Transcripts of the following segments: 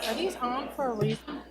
Are these on for a reason?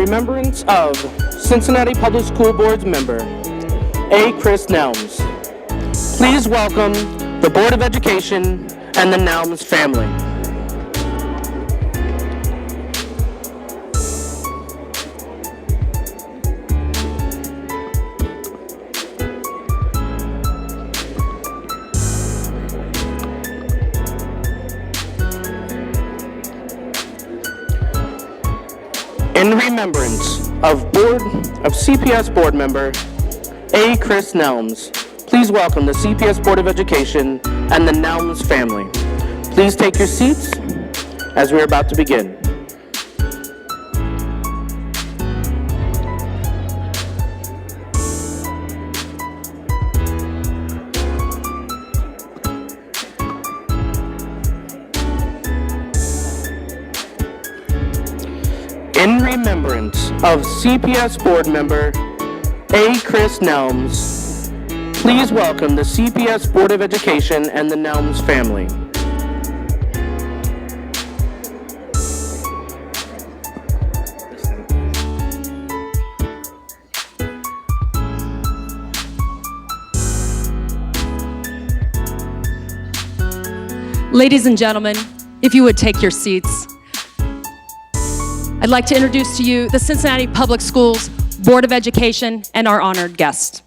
remembrance of Cincinnati Public School Board's member, A. Chris Nelms. Please welcome the Board of Education and the Nelms family. In remembrance of CPS board member A. Chris Nelms, please welcome the CPS Board of Education and the Nelms family. Please take your seats as we are about to begin. In remembrance of CPS board member A. Chris Nelms, please welcome the CPS Board of Education and the Nelms family. Ladies and gentlemen, if you would take your seats. I'd like to introduce to you the Cincinnati Public Schools Board of Education and our honored guest.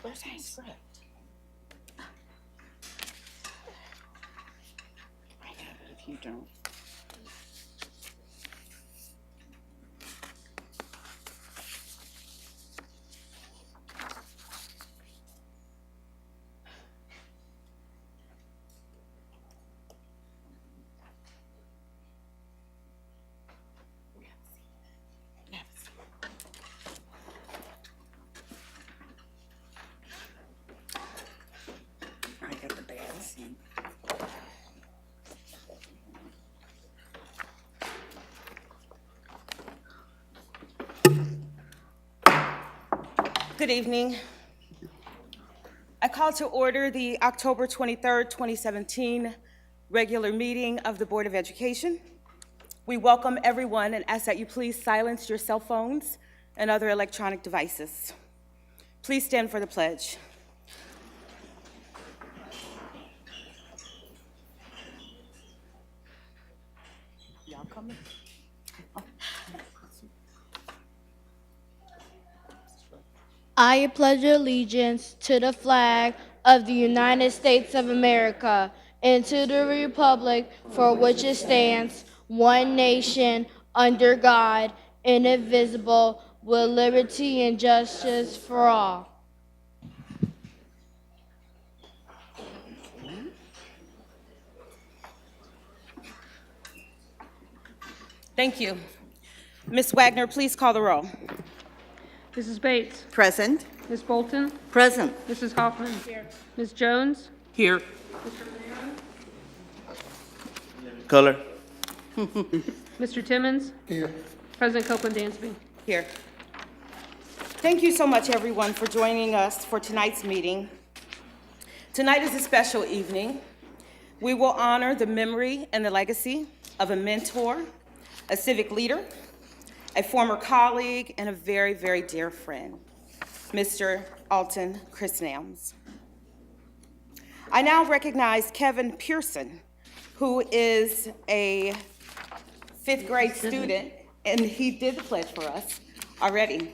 Where's that script? I have it if you don't. Good evening. I call to order the October 23rd, 2017 regular meeting of the Board of Education. We welcome everyone and ask that you please silence your cell phones and other electronic devices. Please stand for the pledge. Y'all coming? I pledge allegiance to the flag of the United States of America and to the republic for which it stands, one nation, under God, indivisible, with liberty and justice for all. Thank you. Ms. Wagner, please call the roll. Mrs. Bates. Present. Ms. Bolton. Present. Mrs. Hoffman. Here. Ms. Jones. Here. Color. Mr. Timmons. Here. President Copeland Dansby. Here. Thank you so much, everyone, for joining us for tonight's meeting. Tonight is a special evening. We will honor the memory and the legacy of a mentor, a civic leader, a former colleague, and a very, very dear friend, Mr. Alton Chris Nelms. I now recognize Kevin Pearson, who is a fifth grade student, and he did the pledge for us already.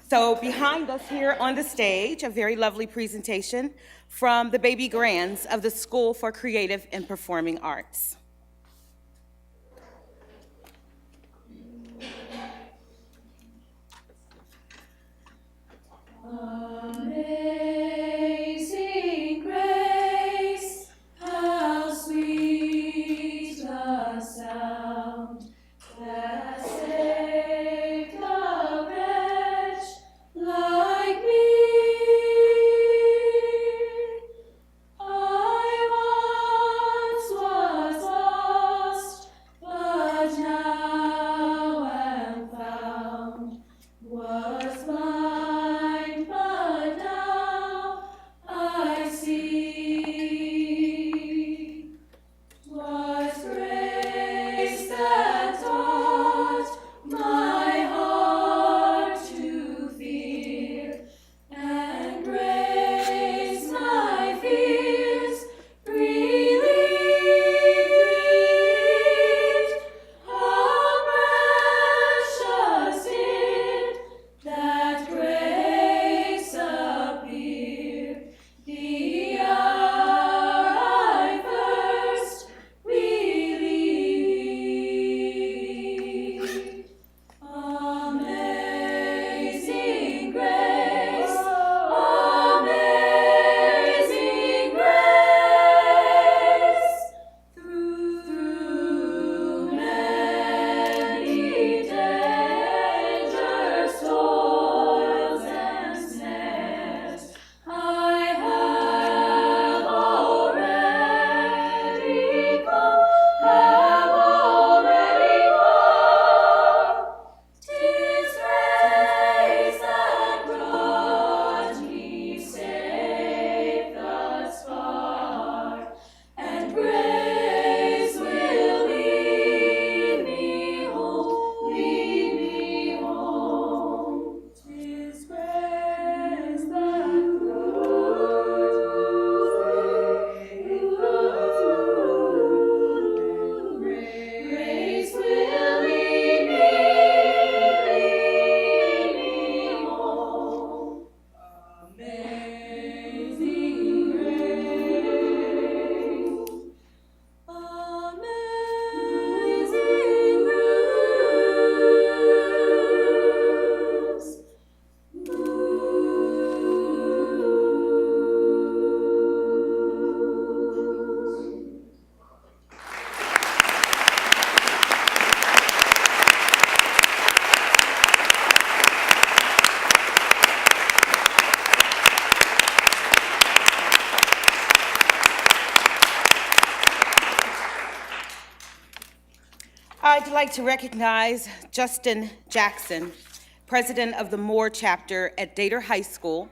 So behind us here on the stage, a very lovely presentation from the baby grands of the School for Creative and Performing Arts. Amazing grace, how sweet the sound that saved a wretch like me. I once was lost, but now am found. Was blind, but now I see. 'Twas grace that taught my heart to fear, and grace my fears relieved. How precious did that grace appear, the hour I first believed. Amazing grace, amazing grace, through many dangers, toils, and snares, I have already come, have already come. 'Tis grace that brought me safe thus far, and grace will lead me home, lead me home. 'Tis grace that grace will lead me home. Amazing grace, amazing grace. I'd like to recognize Justin Jackson, president of the Moore chapter at Dater High School,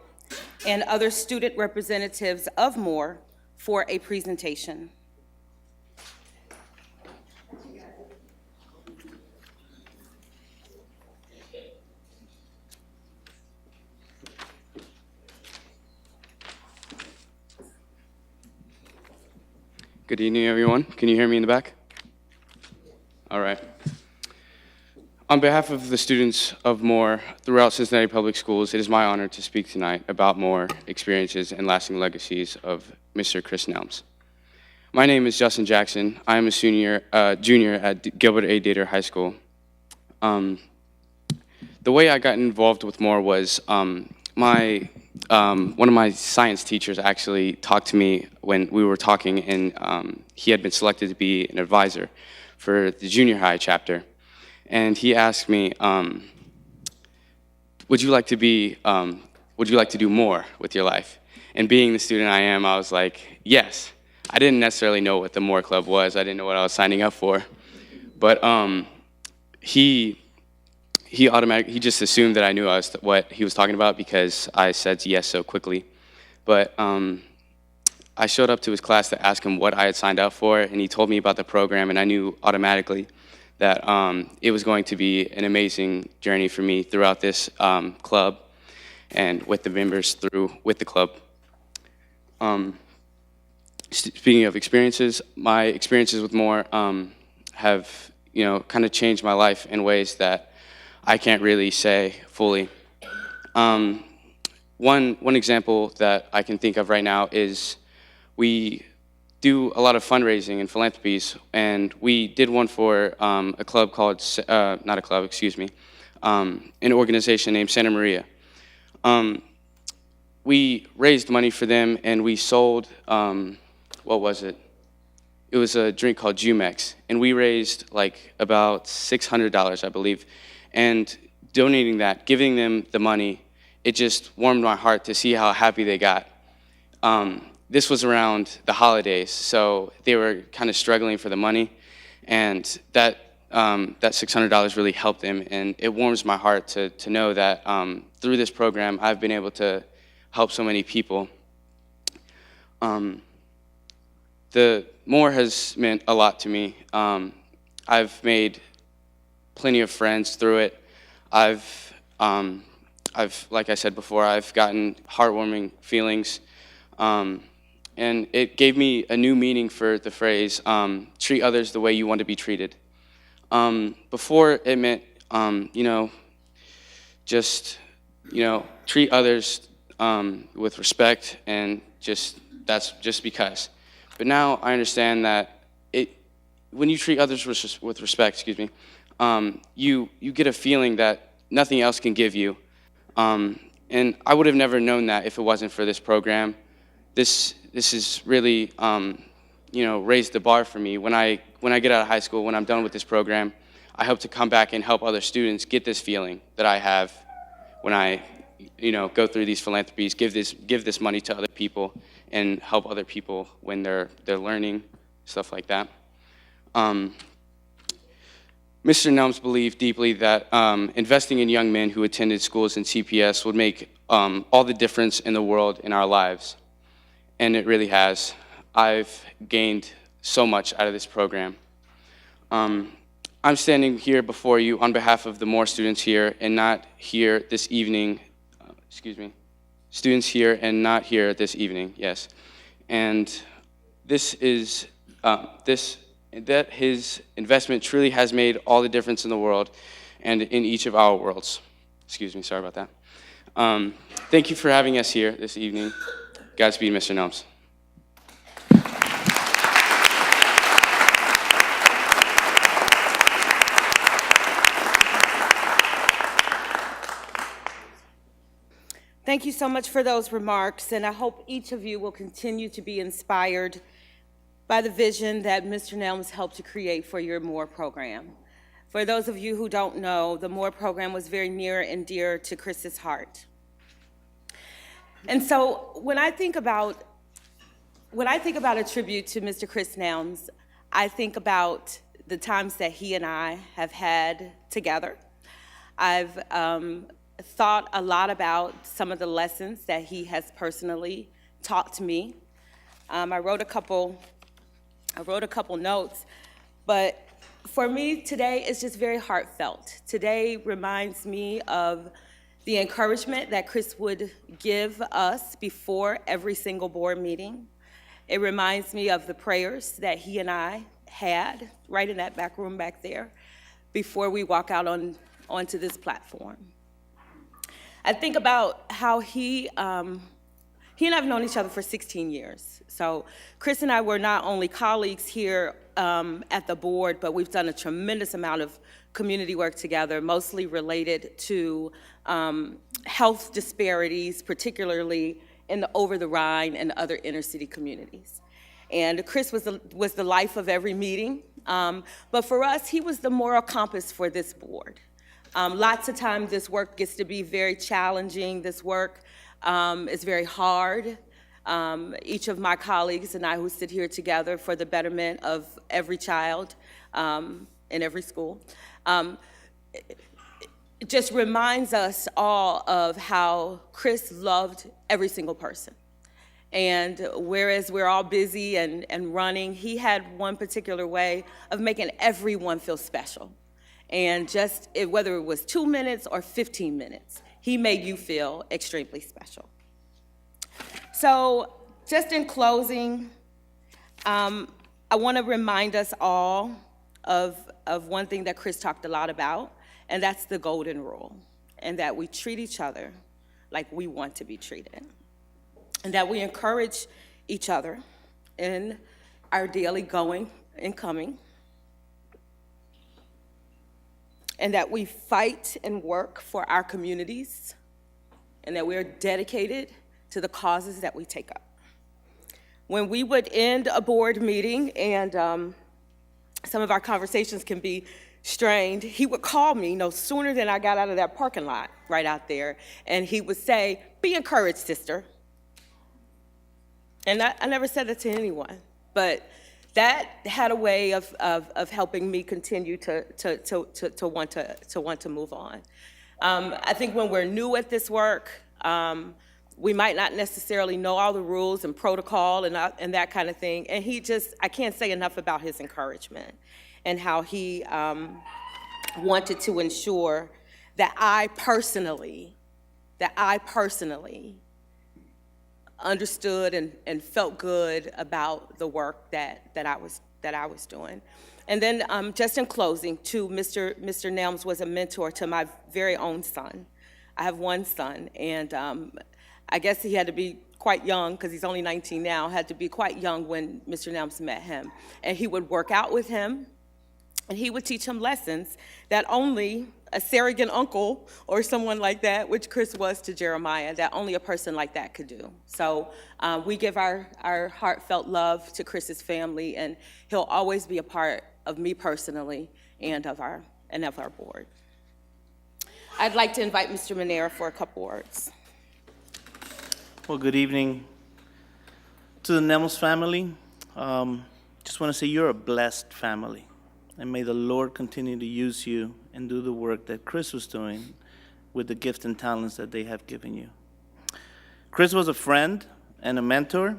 and other student representatives of Moore for a presentation. Good evening, everyone. Can you hear me in the back? All right. On behalf of the students of Moore throughout Cincinnati Public Schools, it is my honor to speak tonight about Moore experiences and lasting legacies of Mr. Chris Nelms. My name is Justin Jackson. I am a junior at Gilbert A. Dater High School. The way I got involved with Moore was one of my science teachers actually talked to me when we were talking, and he had been selected to be an advisor for the junior high chapter. And he asked me, would you like to do more with your life? And being the student I am, I was like, yes. I didn't necessarily know what the Moore Club was. I didn't know what I was signing up for. But he just assumed that I knew what he was talking about because I said yes so quickly. But I showed up to his class to ask him what I had signed up for, and he told me about the program, and I knew automatically that it was going to be an amazing journey for me throughout this club and with the members with the club. Speaking of experiences, my experiences with Moore have, kind of changed my life in ways that I can't really say fully. One example that I can think of right now is we do a lot of fundraising and philanthropies, and we did one for a club called, not a club, excuse me, an organization named Santa Maria. We raised money for them, and we sold, what was it? It was a drink called Jumex, and we raised like about $600, I believe. And donating that, giving them the money, it just warmed my heart to see how happy they got. This was around the holidays, so they were kind of struggling for the money, and that $600 really helped them, and it warms my heart to know that through this program, I've been able to help so many people. The Moore has meant a lot to me. I've made plenty of friends through it. I've, like I said before, I've gotten heartwarming feelings. And it gave me a new meaning for the phrase, treat others the way you want to be treated. Before it meant, just, treat others with respect and that's just because. But now I understand that when you treat others with respect, you get a feeling that nothing else can give you. And I would have never known that if it wasn't for this program. This has really, raised the bar for me. When I get out of high school, when I'm done with this program, I hope to come back and help other students get this feeling that I have when I, go through these philanthropies, give this money to other people, and help other people when they're learning, stuff like that. Mr. Nelms believed deeply that investing in young men who attended schools in CPS would make all the difference in the world in our lives. And it really has. I've gained so much out of this program. I'm standing here before you on behalf of the Moore students here and not here this evening, students here and not here this evening, yes. And this is, that his investment truly has made all the difference in the world and in each of our worlds. Sorry about that. Thank you for having us here this evening. Godspeed, Mr. Nelms. Thank you so much for those remarks, and I hope each of you will continue to be inspired by the vision that Mr. Nelms helped to create for your Moore program. For those of you who don't know, the Moore program was very near and dear to Chris's heart. And so when I think about a tribute to Mr. Chris Nelms, I think about the times that he and I have had together. I've thought a lot about some of the lessons that he has personally taught to me. I wrote a couple notes, but for me today it's just very heartfelt. Today reminds me of the encouragement that Chris would give us before every single board meeting. It reminds me of the prayers that he and I had right in that back room back there before we walk out onto this platform. I think about how he and I have known each other for 16 years. So Chris and I were not only colleagues here at the board, but we've done a tremendous amount of community work together, mostly related to health disparities, particularly in the Over the Rhine and other inner city communities. And Chris was the life of every meeting, but for us, he was the moral compass for this board. Lots of times this work gets to be very challenging. This work is very hard. Each of my colleagues and I who sit here together for the betterment of every child in every school, it just reminds us all of how Chris loved every single person. And whereas we're all busy and running, he had one particular way of making everyone feel special. And just, whether it was 2 minutes or 15 minutes, he made you feel extremely special. So just in closing, I want to remind us all of one thing that Chris talked a lot about, and that's the golden rule, and that we treat each other like we want to be treated, and that we encourage each other in our daily going and coming, and that we fight and work for our communities, and that we are dedicated to the causes that we take up. When we would end a board meeting, and some of our conversations can be strained, he would call me no sooner than I got out of that parking lot right out there, and he would say, "Be encouraged, sister." And I never said that to anyone, but that had a way of helping me continue to want to move on. I think when we're new at this work, we might not necessarily know all the rules and protocol and that kind of thing. And I can't say enough about his encouragement and how he wanted to ensure that I personally understood and felt good about the work that I was doing. And then just in closing, too, Mr. Nelms was a mentor to my very own son. I have one son, and I guess he had to be quite young, because he's only 19 now, had to be quite young when Mr. Nelms met him. And he would work out with him, and he would teach him lessons that only a surrogate uncle or someone like that, which Chris was to Jeremiah, that only a person like that could do. So we give our heartfelt love to Chris's family, and he'll always be a part of me personally and of our board. I'd like to invite Mr. Manera for a couple words. Well, good evening to the Nelms family. Just want to say you're a blessed family, and may the Lord continue to use you and do the work that Chris was doing with the gifts and talents that they have given you. Chris was a friend and a mentor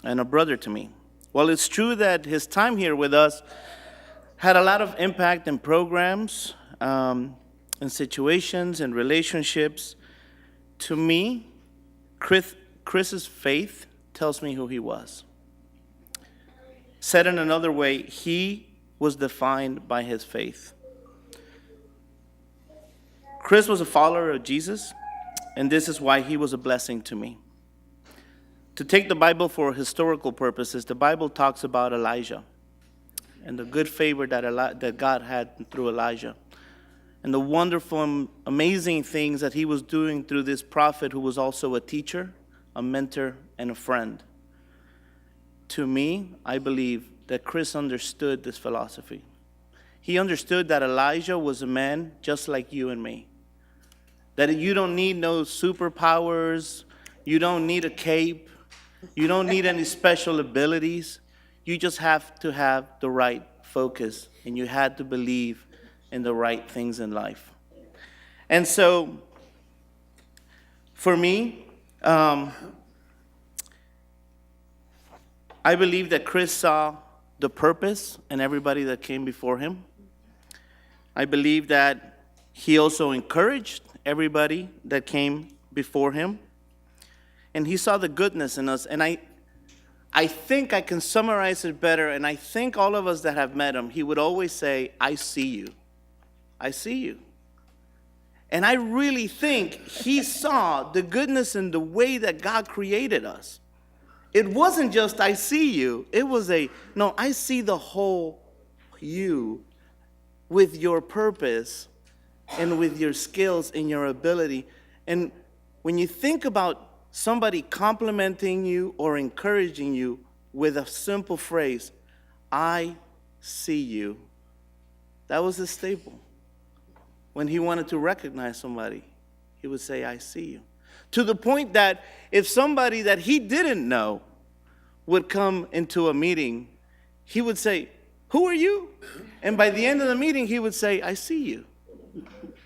and a brother to me. While it's true that his time here with us had a lot of impact in programs, in situations and relationships, to me, Chris's faith tells me who he was. Said in another way, he was defined by his faith. Chris was a follower of Jesus, and this is why he was a blessing to me. To take the Bible for historical purposes, the Bible talks about Elijah and the good favor that God had through Elijah, and the wonderful and amazing things that he was doing through this prophet who was also a teacher, a mentor, and a friend. To me, I believe that Chris understood this philosophy. He understood that Elijah was a man just like you and me. That you don't need no superpowers, you don't need a cape, you don't need any special abilities. You just have to have the right focus, and you had to believe in the right things in life. And so, for me, I believe that Chris saw the purpose in everybody that came before him. I believe that he also encouraged everybody that came before him. And he saw the goodness in us. And I think I can summarize it better, and I think all of us that have met him, he would always say, "I see you. I see you." And I really think he saw the goodness in the way that God created us. It wasn't just, "I see you." It was no, I see the whole you with your purpose and with your skills and your ability. And when you think about somebody complimenting you or encouraging you with a simple phrase, "I see you," that was his staple. When he wanted to recognize somebody, he would say, "I see you." To the point that if somebody that he didn't know would come into a meeting, he would say, "Who are you?" And by the end of the meeting, he would say, "I see you."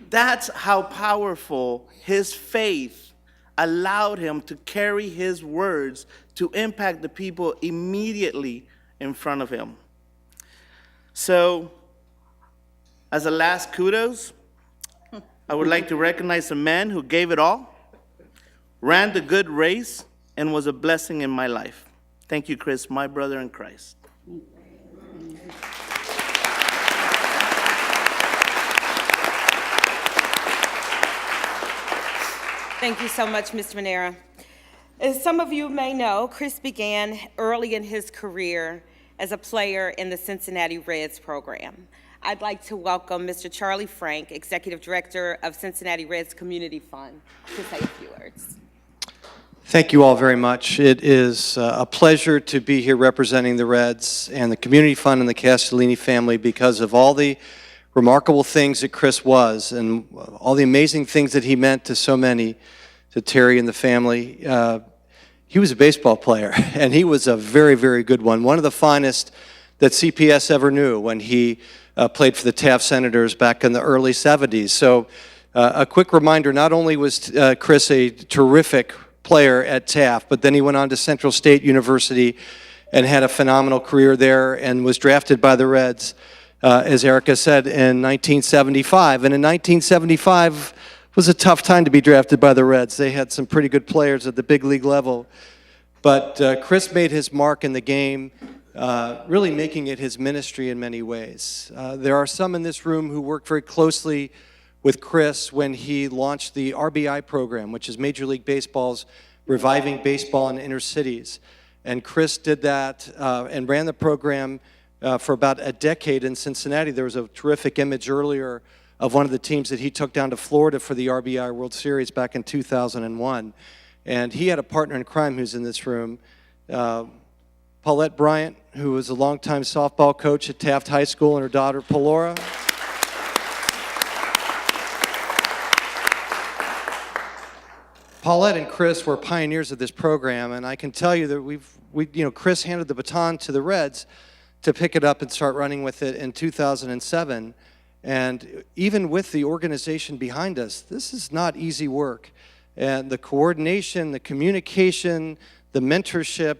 That's how powerful his faith allowed him to carry his words to impact the people immediately in front of him. So, as a last kudos, I would like to recognize a man who gave it all, ran the good race, and was a blessing in my life. Thank you, Chris, my brother in Christ. Thank you so much, Mr. Manera. As some of you may know, Chris began early in his career as a player in the Cincinnati Reds program. I'd like to welcome Mr. Charlie Frank, Executive Director of Cincinnati Reds Community Fund, to say a few words. Thank you all very much. It is a pleasure to be here representing the Reds and the Community Fund and the Castellini family because of all the remarkable things that Chris was and all the amazing things that he meant to so many, to Terry and the family. He was a baseball player, and he was a very, very good one of the finest that CPS ever knew when he played for the Taft Senators back in the early 70s. So a quick reminder, not only was Chris a terrific player at Taft, but then he went on to Central State University and had a phenomenal career there and was drafted by the Reds, as Erica said, in 1975. And in 1975 was a tough time to be drafted by the Reds. They had some pretty good players at the big league level. But Chris made his mark in the game, really making it his ministry in many ways. There are some in this room who worked very closely with Chris when he launched the RBI program, which is Major League Baseball's Reviving Baseball in Inner Cities. And Chris did that and ran the program for about a decade in Cincinnati. There was a terrific image earlier of one of the teams that he took down to Florida for the RBI World Series back in 2001. And he had a partner in crime who's in this room, Paulette Bryant, who was a longtime softball coach at Taft High School, and her daughter, Palora. Paulette and Chris were pioneers of this program, and I can tell you that Chris handed the baton to the Reds to pick it up and start running with it in 2007. And even with the organization behind us, this is not easy work. And the coordination, the communication, the mentorship,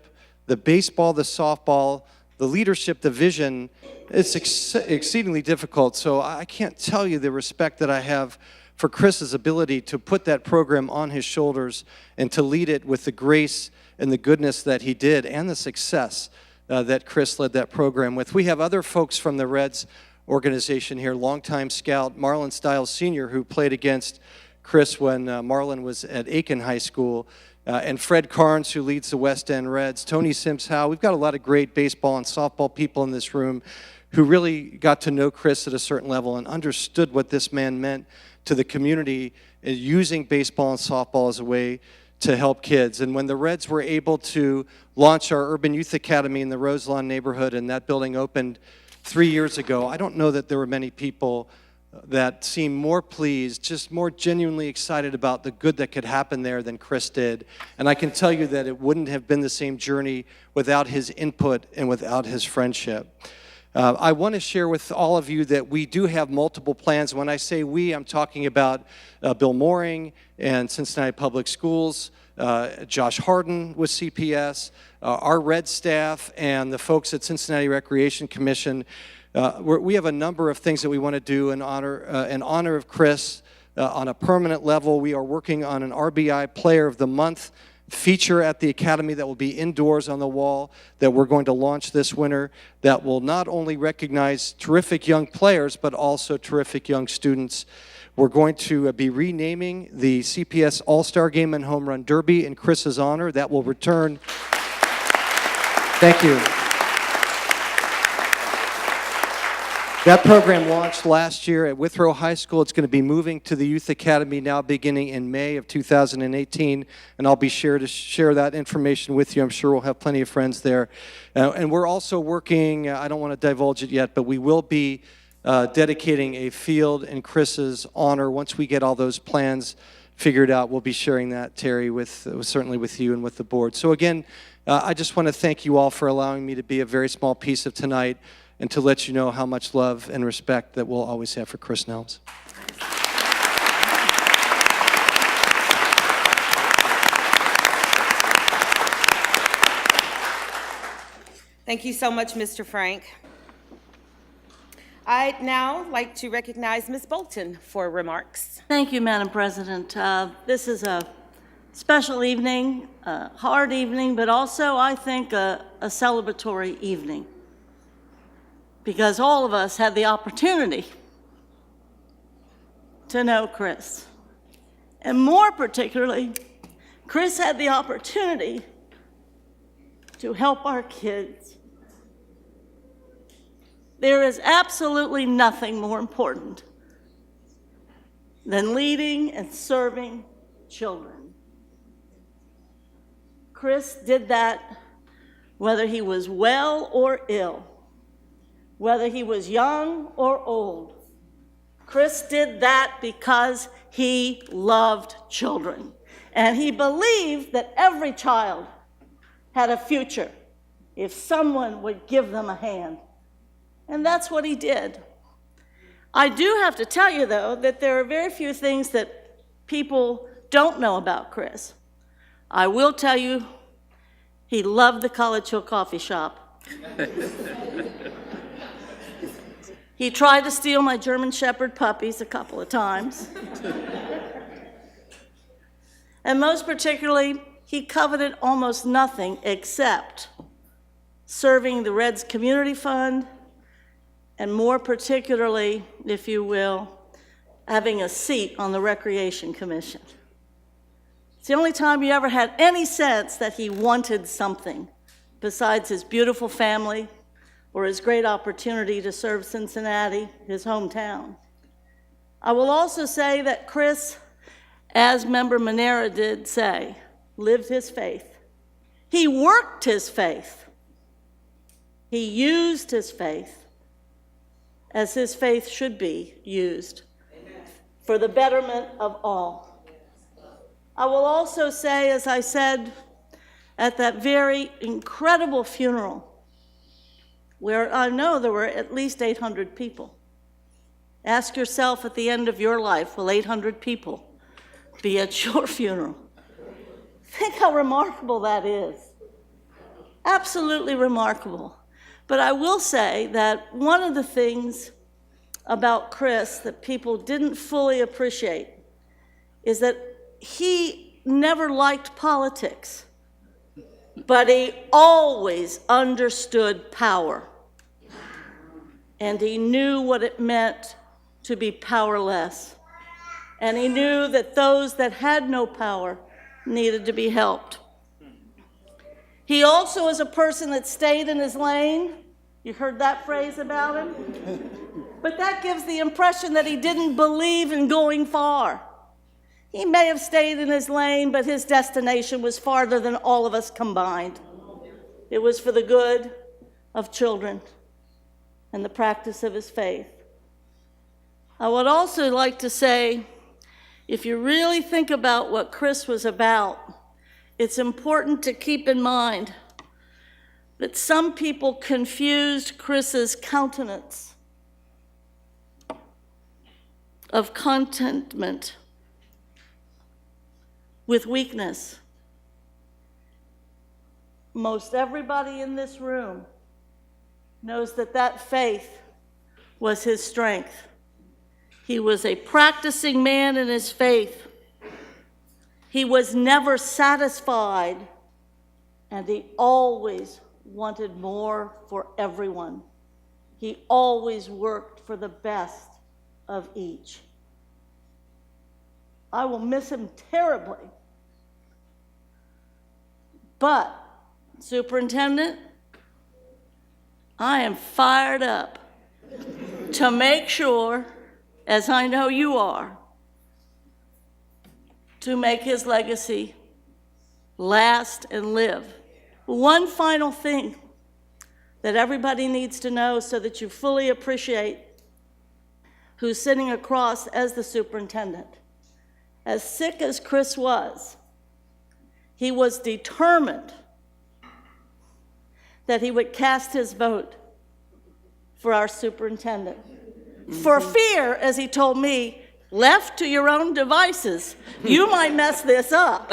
the baseball, the softball, the leadership, the vision, it's exceedingly difficult. So I can't tell you the respect that I have for Chris's ability to put that program on his shoulders and to lead it with the grace and the goodness that he did and the success that Chris led that program with. We have other folks from the Reds organization here, longtime scout Marlon Stiles Sr., who played against Chris when Marlon was at Aiken High School, and Fred Carnes, who leads the West End Reds, Tony Sims-Howe. We've got a lot of great baseball and softball people in this room who really got to know Chris at a certain level and understood what this man meant to the community, using baseball and softball as a way to help kids. And when the Reds were able to launch our Urban Youth Academy in the Roselawn neighborhood, and that building opened 3 years ago, I don't know that there were many people that seemed more pleased, just more genuinely excited about the good that could happen there than Chris did. And I can tell you that it wouldn't have been the same journey without his input and without his friendship. I want to share with all of you that we do have multiple plans. When I say we, I'm talking about Bill Mooring and Cincinnati Public Schools, Josh Harden with CPS, our Red staff, and the folks at Cincinnati Recreation Commission. We have a number of things that we want to do in honor of Chris on a permanent level. We are working on an RBI Player of the Month feature at the Academy that will be indoors on the wall that we're going to launch this winter that will not only recognize terrific young players but also terrific young students. We're going to be renaming the CPS All-Star Game and Home Run Derby in Chris's honor. That will return. Thank you. That program launched last year at Withrow High School. It's going to be moving to the Youth Academy now beginning in May of 2018, and I'll be sure to share that information with you. I'm sure we'll have plenty of friends there. And we're also working, I don't want to divulge it yet, but we will be dedicating a field in Chris's honor. Once we get all those plans figured out, we'll be sharing that, Terry, certainly with you and with the board. So again, I just want to thank you all for allowing me to be a very small piece of tonight and to let you know how much love and respect that we'll always have for Chris Nelms. Thank you so much, Mr. Frank. I'd now like to recognize Ms. Bolton for remarks. Thank you, Madam President. This is a special evening, a hard evening, but also, I think, a celebratory evening, because all of us had the opportunity to know Chris. And more particularly, Chris had the opportunity to help our kids. There is absolutely nothing more important than leading and serving children. Chris did that whether he was well or ill, whether he was young or old. Chris did that because he loved children, and he believed that every child had a future if someone would give them a hand. And that's what he did. I do have to tell you, though, that there are very few things that people don't know about Chris. I will tell you, he loved the College Hill Coffee Shop. He tried to steal my German Shepherd puppies a couple of times. And most particularly, he coveted almost nothing except serving the Reds Community Fund, and more particularly, if you will, having a seat on the Recreation Commission. It's the only time you ever had any sense that he wanted something besides his beautiful family or his great opportunity to serve Cincinnati, his hometown. I will also say that Chris, as Member Manera did say, lived his faith. He worked his faith. He used his faith as his faith should be used for the betterment of all. I will also say, as I said at that very incredible funeral, where I know there were at least 800 people. Ask yourself at the end of your life, will 800 people be at your funeral? Think how remarkable that is. Absolutely remarkable. But I will say that one of the things about Chris that people didn't fully appreciate is that he never liked politics, but he always understood power. And he knew what it meant to be powerless. And he knew that those that had no power needed to be helped. He also is a person that stayed in his lane. You heard that phrase about him? But that gives the impression that he didn't believe in going far. He may have stayed in his lane, but his destination was farther than all of us combined. It was for the good of children and the practice of his faith. I would also like to say, if you really think about what Chris was about, it's important to keep in mind that some people confused Chris's countenance of contentment with weakness. Most everybody in this room knows that that faith was his strength. He was a practicing man in his faith. He was never satisfied, and he always wanted more for everyone. He always worked for the best of each. I will miss him terribly. But, Superintendent, I am fired up to make sure, as I know you are, to make his legacy last and live. One final thing that everybody needs to know so that you fully appreciate who's sitting across as the superintendent. As sick as Chris was, he was determined that he would cast his vote for our superintendent. For fear, as he told me, left to your own devices, you might mess this up.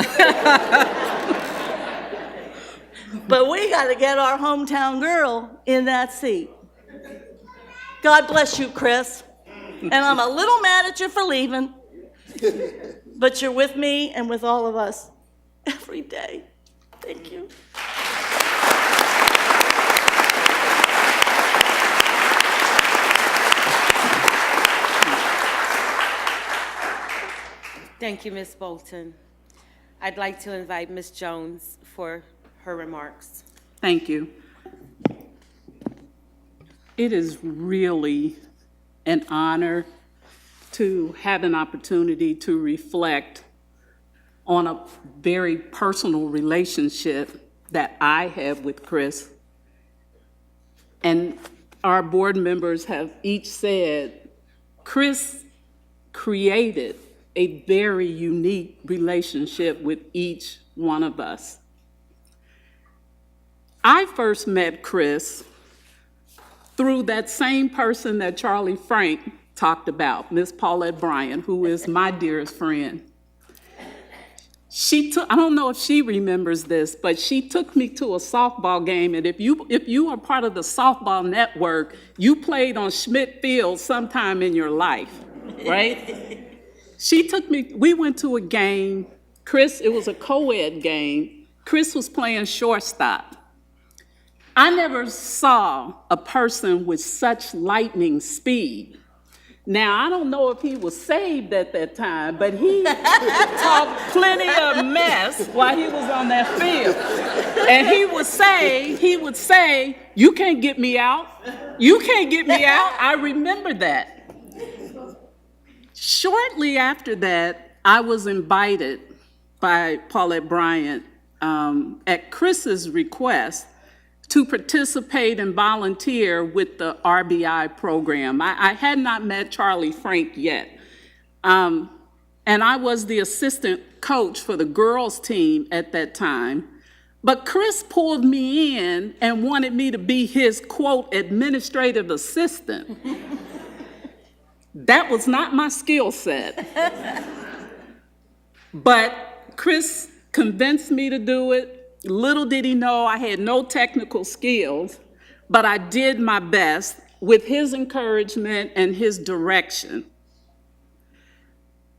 But we got to get our hometown girl in that seat. God bless you, Chris. And I'm a little mad at you for leaving, but you're with me and with all of us every day. Thank you. Thank you, Ms. Bolton. I'd like to invite Ms. Jones for her remarks. Thank you. It is really an honor to have an opportunity to reflect on a very personal relationship that I have with Chris. And our board members have each said, Chris created a very unique relationship with each one of us. I first met Chris through that same person that Charlie Frank talked about, Miss Paulette Bryan, who is my dearest friend. I don't know if she remembers this, but she took me to a softball game, and if you are part of the softball network, you played on Schmidt Field sometime in your life, right? We went to a game. Chris, it was a co-ed game. Chris was playing shortstop. I never saw a person with such lightning speed. Now, I don't know if he was saved at that time, but he talked plenty of mess while he was on that field. And he would say, you can't get me out. You can't get me out. I remember that. Shortly after that, I was invited by Paulette Bryant at Chris's request to participate and volunteer with the RBI program. I had not met Charlie Frank yet. And I was the assistant coach for the girls team at that time. But Chris pulled me in and wanted me to be his, quote, administrative assistant. That was not my skill set. But Chris convinced me to do it. Little did he know I had no technical skills, but I did my best with his encouragement and his direction.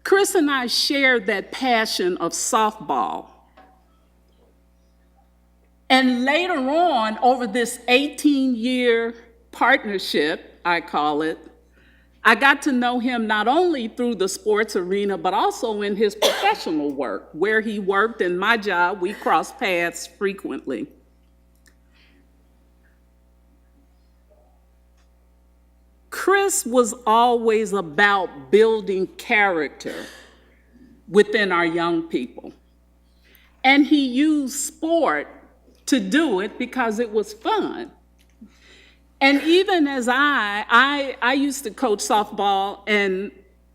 Chris and I shared that passion of softball. And later on, over this 18-year partnership, I call it, I got to know him not only through the sports arena, but also in his professional work. Where he worked and my job, we crossed paths frequently. Chris was always about building character within our young people. And he used sport to do it because it was fun. And even as I used to coach softball, and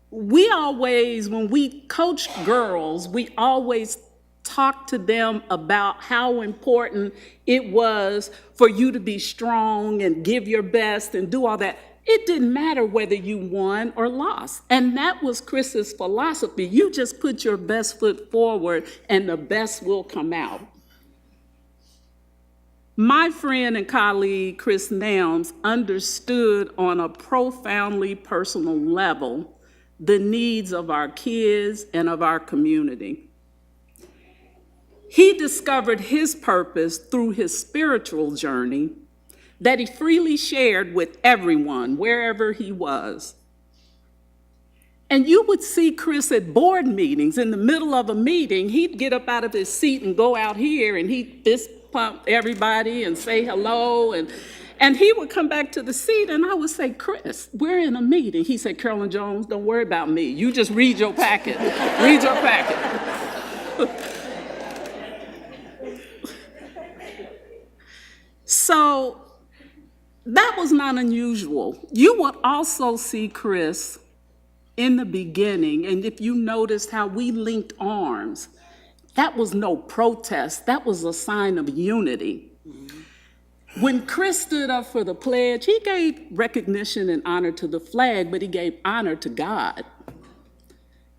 we always, when we coached girls, we always talked to them about how important it was for you to be strong and give your best and do all that. It didn't matter whether you won or lost. And that was Chris's philosophy. You just put your best foot forward and the best will come out. My friend and colleague, Chris Nelms, understood on a profoundly personal level the needs of our kids and of our community. He discovered his purpose through his spiritual journey that he freely shared with everyone, wherever he was. And you would see Chris at board meetings. In the middle of a meeting, he'd get up out of his seat and go out here, and he'd fist pump everybody and say hello, and he would come back to the seat, and I would say, Chris, we're in a meeting. He said, Carolyn Jones, don't worry about me. You just read your packet. Read your packet. So that was not unusual. You would also see Chris in the beginning, and if you noticed how we linked arms, that was no protest. That was a sign of unity. Mm-hmm. When Chris stood up for the pledge, he gave recognition and honor to the flag, but he gave honor to God.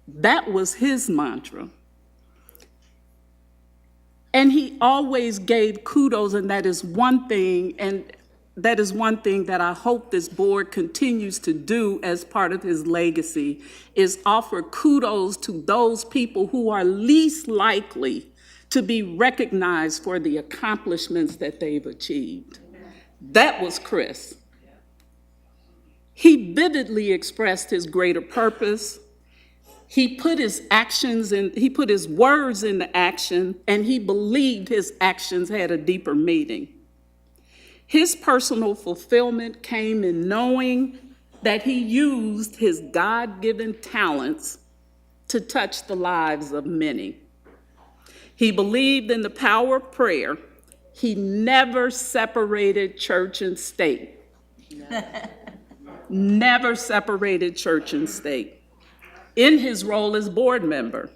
That was his mantra. And he always gave kudos, and that is one thing, that I hope this board continues to do as part of his legacy, is offer kudos to those people who are least likely to be recognized for the accomplishments that they've achieved. That was Chris. He vividly expressed his greater purpose He put his actions in, he put his words into action, and he believed his actions had a deeper meaning. His personal fulfillment came in knowing that he used his God-given talents to touch the lives of many. He believed in the power of prayer. He never separated church and state. Never separated church and state. In his role as board member,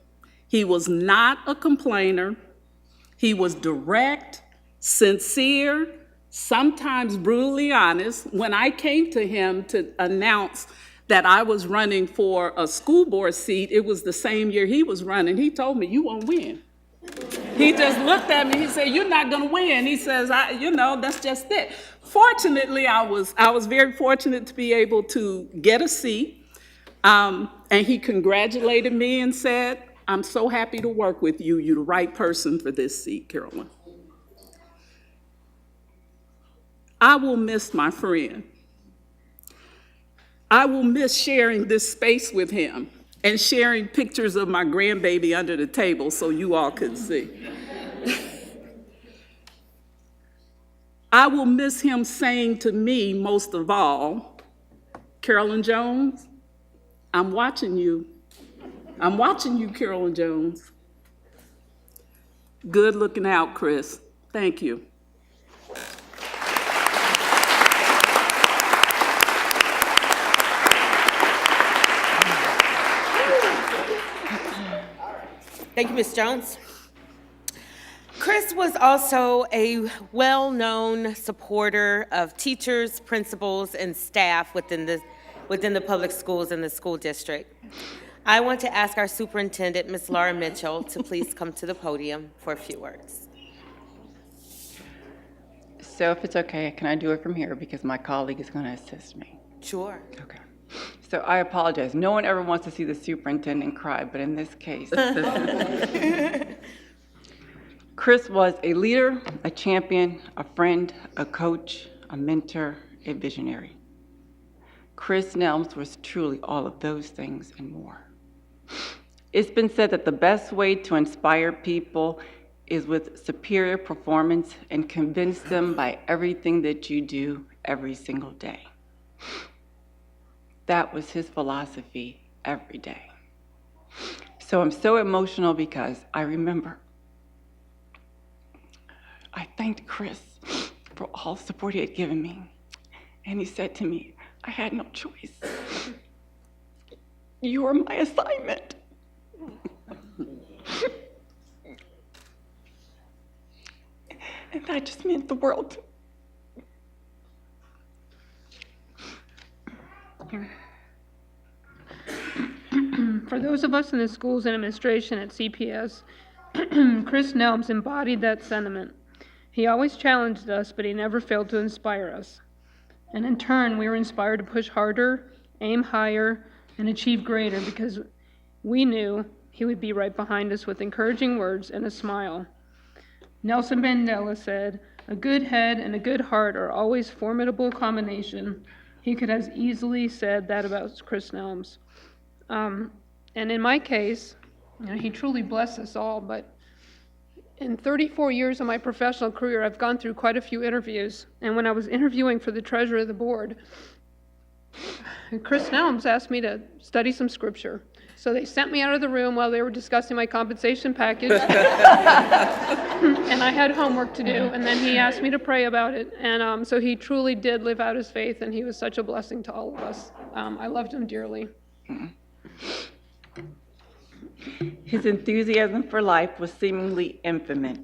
he was not a complainer. He was direct, sincere, sometimes brutally honest. When I came to him to announce that I was running for a school board seat, it was the same year he was running. He told me, "You won't win." He just looked at me, he said, "You're not gonna win." He says, that's just it. Fortunately, I was very fortunate to be able to get a seat. And he congratulated me and said, "I'm so happy to work with you. You're the right person for this seat, Carolyn." I will miss my friend. I will miss sharing this space with him and sharing pictures of my grandbaby under the table so you all could see. I will miss him saying to me, most of all, "Carolyn Jones, I'm watching you. I'm watching you, Carolyn Jones." Good looking out, Chris. Thank you. Thank you, Ms. Jones. Chris was also a well-known supporter of teachers, principals, and staff within the public schools in the school district. I want to ask our superintendent, Ms. Laura Mitchell, to please come to the podium for a few words. So if it's okay, can I do it from here because my colleague is going to assist me? Sure. Okay. So I apologize. No one ever wants to see the superintendent cry, but in this case, Chris was a leader, a champion, a friend, a coach, a mentor, a visionary. Chris Nelms was truly all of those things and more. It's been said that the best way to inspire people is with superior performance and convince them by everything that you do every single day. That was his philosophy every day. So I'm so emotional because I remember I thanked Chris for all the support he had given me. And he said to me, "I had no choice. You were my assignment." And that just meant the world to me. For those of us in the schools and administration at CPS, Chris Nelms embodied that sentiment. He always challenged us, but he never failed to inspire us. And in turn, we were inspired to push harder, aim higher, and achieve greater because we knew he would be right behind us with encouraging words and a smile. Nelson Mandela said, "A good head and a good heart are always a formidable combination." He could have easily said that about Chris Nelms. And in my case, he truly blessed us all, but in 34 years of my professional career, I've gone through quite a few interviews. And when I was interviewing for the treasurer of the board, Chris Nelms asked me to study some scripture. So they sent me out of the room while they were discussing my compensation package. And I had homework to do. And then he asked me to pray about it. And so he truly did live out his faith, and he was such a blessing to all of us. I loved him dearly. His enthusiasm for life was seemingly infinite,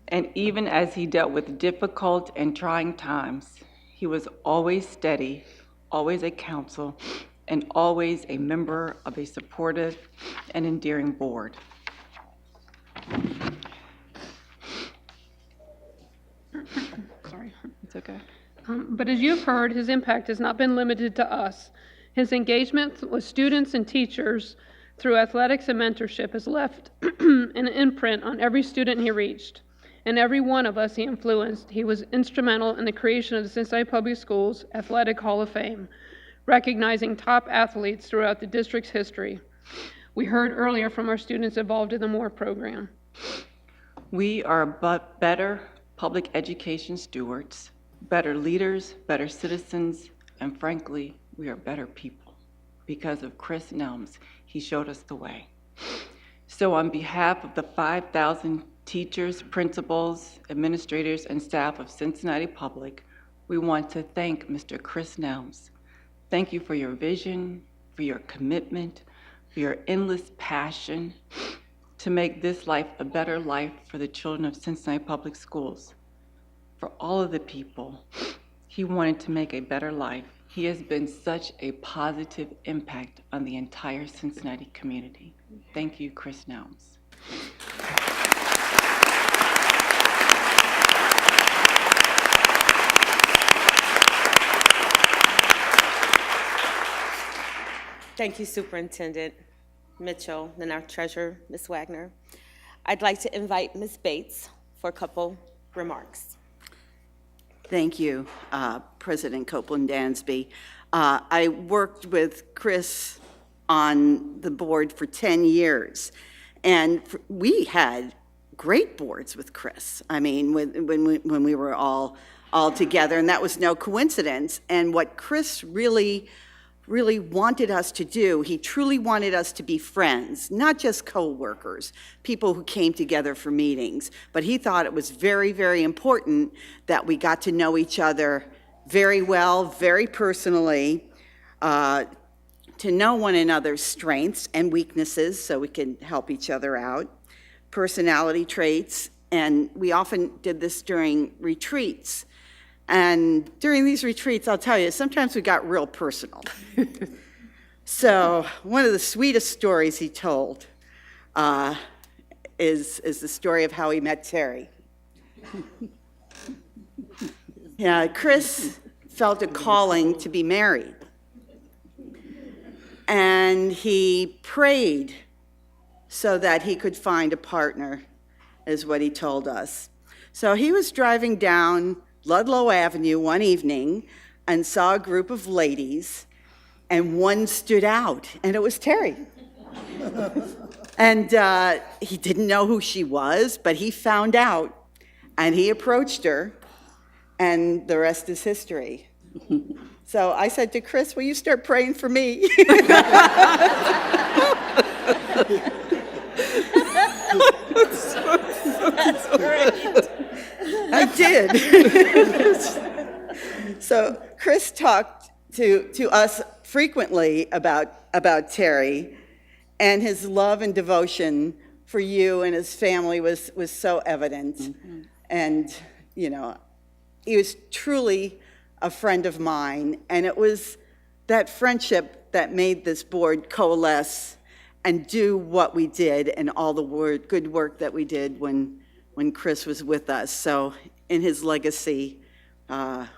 and even as he dealt with difficult and trying times, he was always steady, always a counsel, and always a member of a supportive and endearing board. Sorry. It's okay. But as you've heard, his impact has not been limited to us. His engagement with students and teachers through athletics and mentorship has left an imprint on every student he reached. And every one of us he influenced. He was instrumental in the creation of the Cincinnati Public Schools Athletic Hall of Fame, recognizing top athletes throughout the district's history. We heard earlier from our students involved in the MORE program. We are better public education stewards, better leaders, better citizens, and frankly, we are better people. Because of Chris Nelms, he showed us the way. So on behalf of the 5,000 teachers, principals, administrators, and staff of Cincinnati Public, we want to thank Mr. Chris Nelms. Thank you for your vision, for your commitment, for your endless passion to make this life a better life for the children of Cincinnati Public Schools. For all of the people he wanted to make a better life, he has been such a positive impact on the entire Cincinnati community. Thank you, Chris Nelms. Thank you, Superintendent Mitchell, and our treasurer, Ms. Wagner. I'd like to invite Ms. Bates for a couple remarks. Thank you, President Copeland-Dansby. I worked with Chris on the board for 10 years, and we had great boards with Chris. I mean, when we were all together, and that was no coincidence. And what Chris really wanted us to do, he truly wanted us to be friends, not just co-workers, people who came together for meetings, but he thought it was very, very important that we got to know each other very well, very personally, to know one another's strengths and weaknesses so we can help each other out, personality traits, and we often did this during retreats. And during these retreats, I'll tell you, sometimes we got real personal. So one of the sweetest stories he told is the story of how he met Terry. Yeah, Chris felt a calling to be married. And he prayed so that he could find a partner, is what he told us. So he was driving down Ludlow Avenue one evening and saw a group of ladies, and one stood out, and it was Terry. And he didn't know who she was, but he found out, and he approached her, and the rest is history. So I said to Chris, will you start praying for me? That's great. I did. So Chris talked to us frequently about Terry, and his love and devotion for you and his family was so evident. Mm-hmm. And, you know, he was truly a friend of mine, and it was that friendship that made this board coalesce and do what we did and all the good work that we did when Chris was with us. So in his legacy, I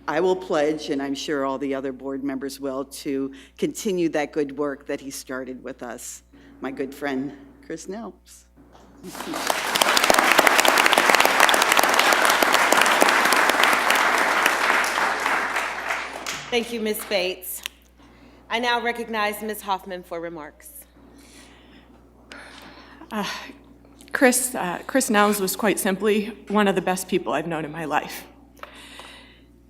will pledge, and I'm sure all the other board members will, to continue that good work that he started with us. My good friend, Chris Nelms. Thank you, Ms. Bates. I now recognize Ms. Hoffman for remarks. Chris Nelms was quite simply one of the best people I've known in my life.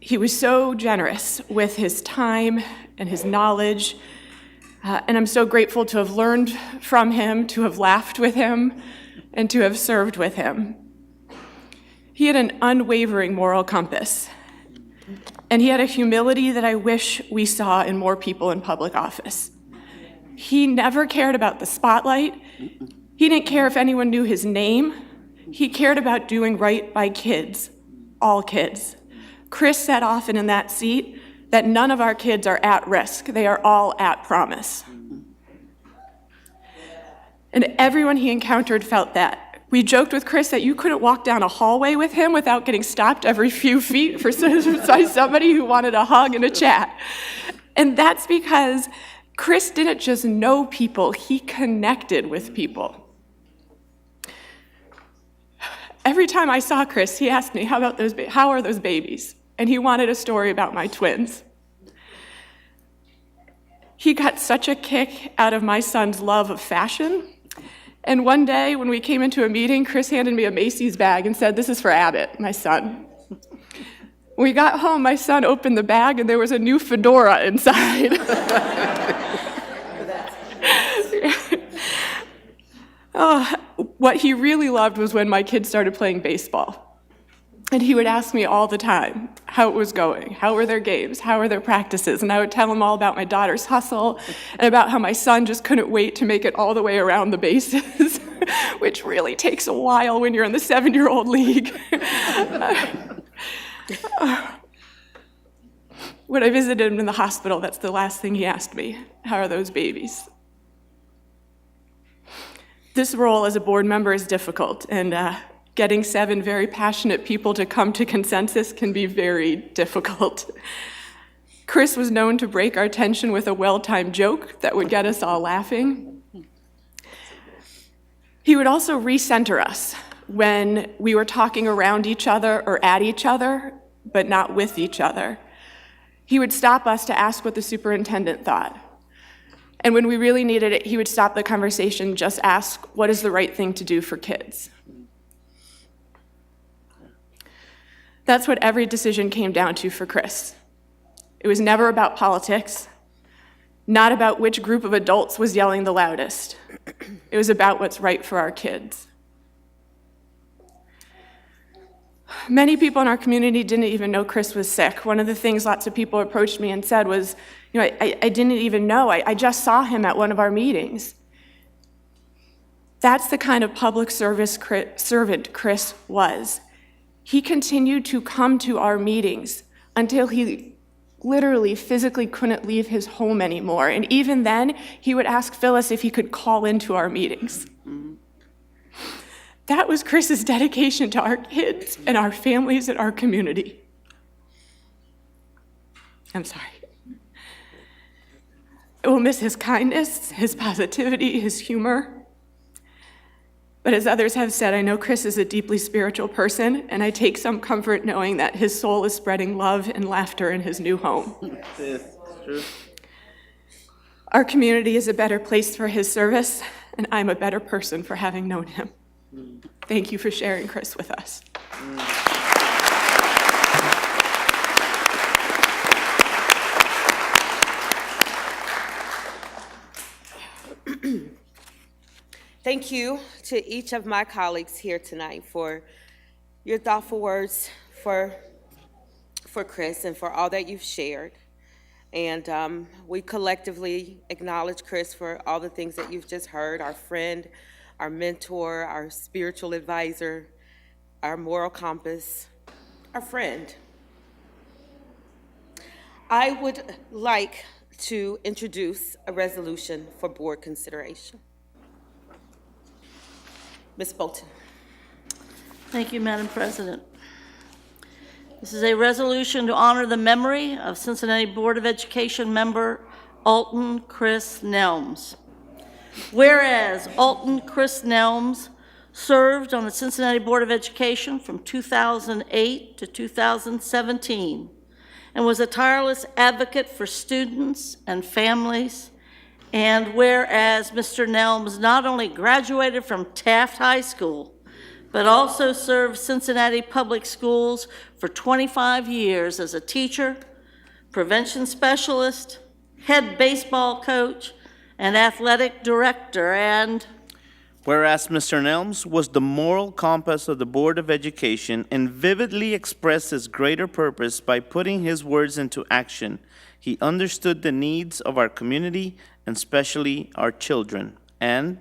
He was so generous with his time and his knowledge, and I'm so grateful to have learned from him, to have laughed with him, and to have served with him. He had an unwavering moral compass, and he had a humility that I wish we saw in more people in public office. He never cared about the spotlight. He didn't care if anyone knew his name. He cared about doing right by kids, all kids. Chris said often in that seat that none of our kids are at risk. They are all at promise. And everyone he encountered felt that. We joked with Chris that you couldn't walk down a hallway with him without getting stopped every few feet by somebody who wanted a hug and a chat. And that's because Chris didn't just know people, he connected with people. Every time I saw Chris, he asked me, how are those babies? And he wanted a story about my twins. He got such a kick out of my son's love of fashion. And one day when we came into a meeting, Chris handed me a Macy's bag and said, "This is for Abbott, my son." When we got home, my son opened the bag and there was a new fedora inside. What he really loved was when my kids started playing baseball. And he would ask me all the time how it was going, how were their games, how were their practices, and I would tell him all about my daughter's hustle and about how my son just couldn't wait to make it all the way around the bases, which really takes a while when you're in the 7-year-old league. When I visited him in the hospital, that's the last thing he asked me. How are those babies? This role as a board member is difficult, and getting 7 very passionate people to come to consensus can be very difficult. Chris was known to break our tension with a well-timed joke that would get us all laughing. He would also recenter us when we were talking around each other or at each other, but not with each other. He would stop us to ask what the superintendent thought. And when we really needed it, he would stop the conversation, just ask, what is the right thing to do for kids? That's what every decision came down to for Chris. It was never about politics, not about which group of adults was yelling the loudest. It was about what's right for our kids. Many people in our community didn't even know Chris was sick. One of the things lots of people approached me and said was, I didn't even know. I just saw him at one of our meetings. That's the kind of public service servant Chris was. He continued to come to our meetings until he literally physically couldn't leave his home anymore. And even then, he would ask Phyllis if he could call into our meetings. That was Chris's dedication to our kids and our families and our community. I'm sorry. I will miss his kindness, his positivity, his humor. But as others have said, I know Chris is a deeply spiritual person, and I take some comfort knowing that his soul is spreading love and laughter in his new home. Yes, true. Our community is a better place for his service, and I'm a better person for having known him. Thank you for sharing Chris with us. Thank you to each of my colleagues here tonight for your thoughtful words for Chris and for all that you've shared. And we collectively acknowledge Chris for all the things that you've just heard, our friend, our mentor, our spiritual advisor, our moral compass, our friend. I would like to introduce a resolution for board consideration. Ms. Bolton. Thank you, Madam President. This is a resolution to honor the memory of Cincinnati Board of Education member Alton Chris Nelms. Whereas Alton Chris Nelms served on the Cincinnati Board of Education from 2008 to 2017 and was a tireless advocate for students and families. And whereas Mr. Nelms not only graduated from Taft High School, but also served Cincinnati Public Schools for 25 years as a teacher, prevention specialist, head baseball coach, and athletic director. And whereas Mr. Nelms was the moral compass of the Board of Education and vividly expressed his greater purpose by putting his words into action, he understood the needs of our community and especially our children. And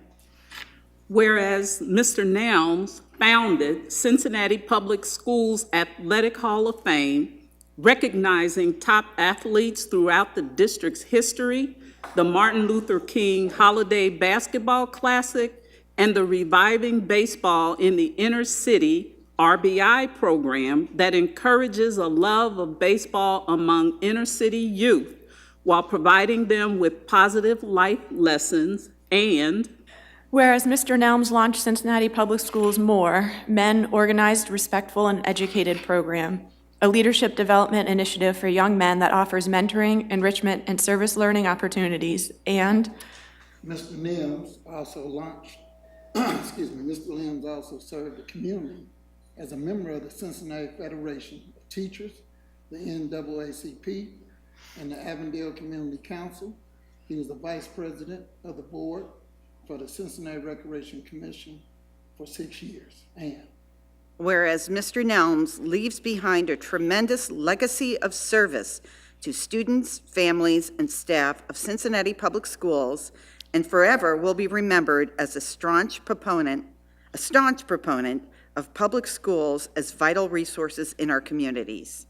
whereas Mr. Nelms founded Cincinnati Public Schools Athletic Hall of Fame, recognizing top athletes throughout the district's history, the Martin Luther King Holiday Basketball Classic, and the Reviving Baseball in the Inner City RBI program that encourages a love of baseball among inner city youth while providing them with positive life lessons. And whereas Mr. Nelms launched Cincinnati Public Schools More, Men Organized, Respectful, and Educated program. a leadership development initiative for young men that offers mentoring, enrichment, and service learning opportunities. And Mr. Nims also launched, Mr. Nims also served the community as a member of the Cincinnati Federation of Teachers, the NAACP, and the Avondale Community Council. He was the vice president of the board for the Cincinnati Recreation Commission for 6 years. And whereas Mr. Nelms leaves behind a tremendous legacy of service to students, families, and staff of Cincinnati Public Schools, and forever will be remembered as a staunch proponent of public schools as vital resources in our communities.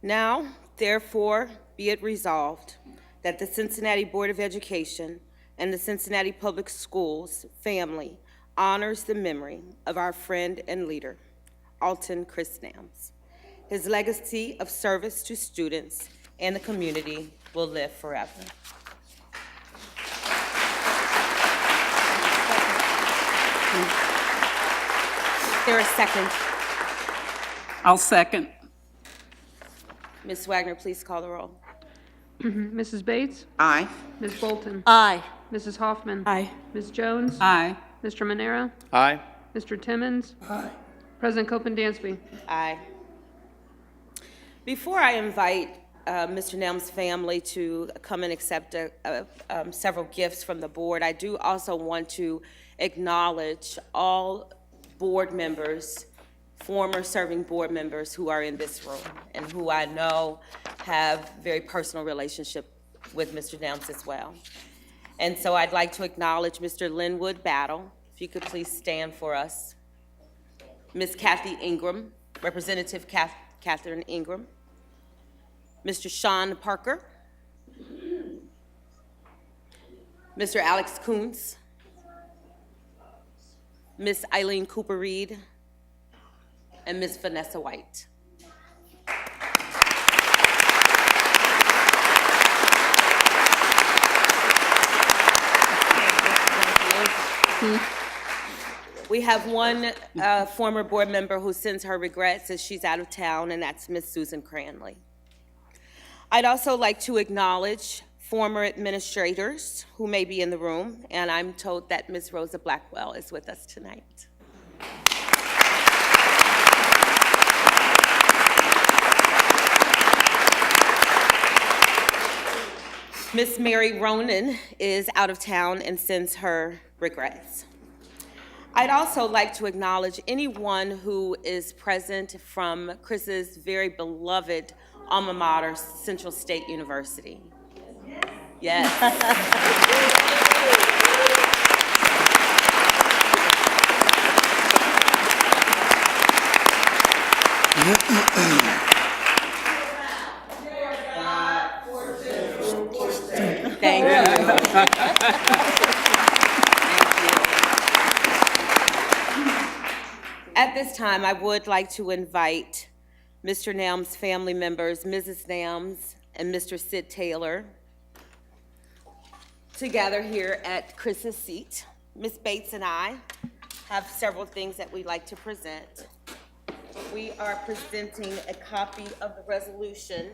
Now, therefore, be it resolved that the Cincinnati Board of Education and the Cincinnati Public Schools family honors the memory of our friend and leader, Alton Chris Nelms. His legacy of service to students and the community will live forever. Is there a second? I'll second. Ms. Wagner, please call the roll. Mrs. Bates? Aye. Ms. Bolton? Aye. Mrs. Hoffman? Aye. Ms. Jones? Aye. Mr. Manera? Aye. Mr. Timmons? aye. President Copeland Dansby? Aye. Before I invite Mr. Nelms' family to come and accept several gifts from the board, I do also want to acknowledge all board members, former serving board members who are in this room and who I know have very personal relationship with Mr. Nelms as well. And so I'd like to acknowledge Mr. Linwood Battle. If you could please stand for us. Ms. Kathy Ingram, Representative Catherine Ingram. Mr. Sean Parker. Mr. Alex Kuntz. Ms. Eileen Cooper-Reed. And Ms. Vanessa White. We have one former board member who sends her regrets as she's out of town, and that's Ms. Susan Cranley. I'd also like to acknowledge former administrators who may be in the room, and I'm told that Ms. Rosa Blackwell is with us tonight. Ms. Mary Ronan is out of town and sends her regrets. I'd also like to acknowledge anyone who is present from Chris's very beloved alma mater, Central State University. Yes. Thank you. At this time, I would like to invite Mr. Nelms' family members, Mrs. Nelms and Mr. Sid Taylor, to gather here at Chris's seat. Ms. Bates and I have several things that we'd like to present. We are presenting a copy of the resolution,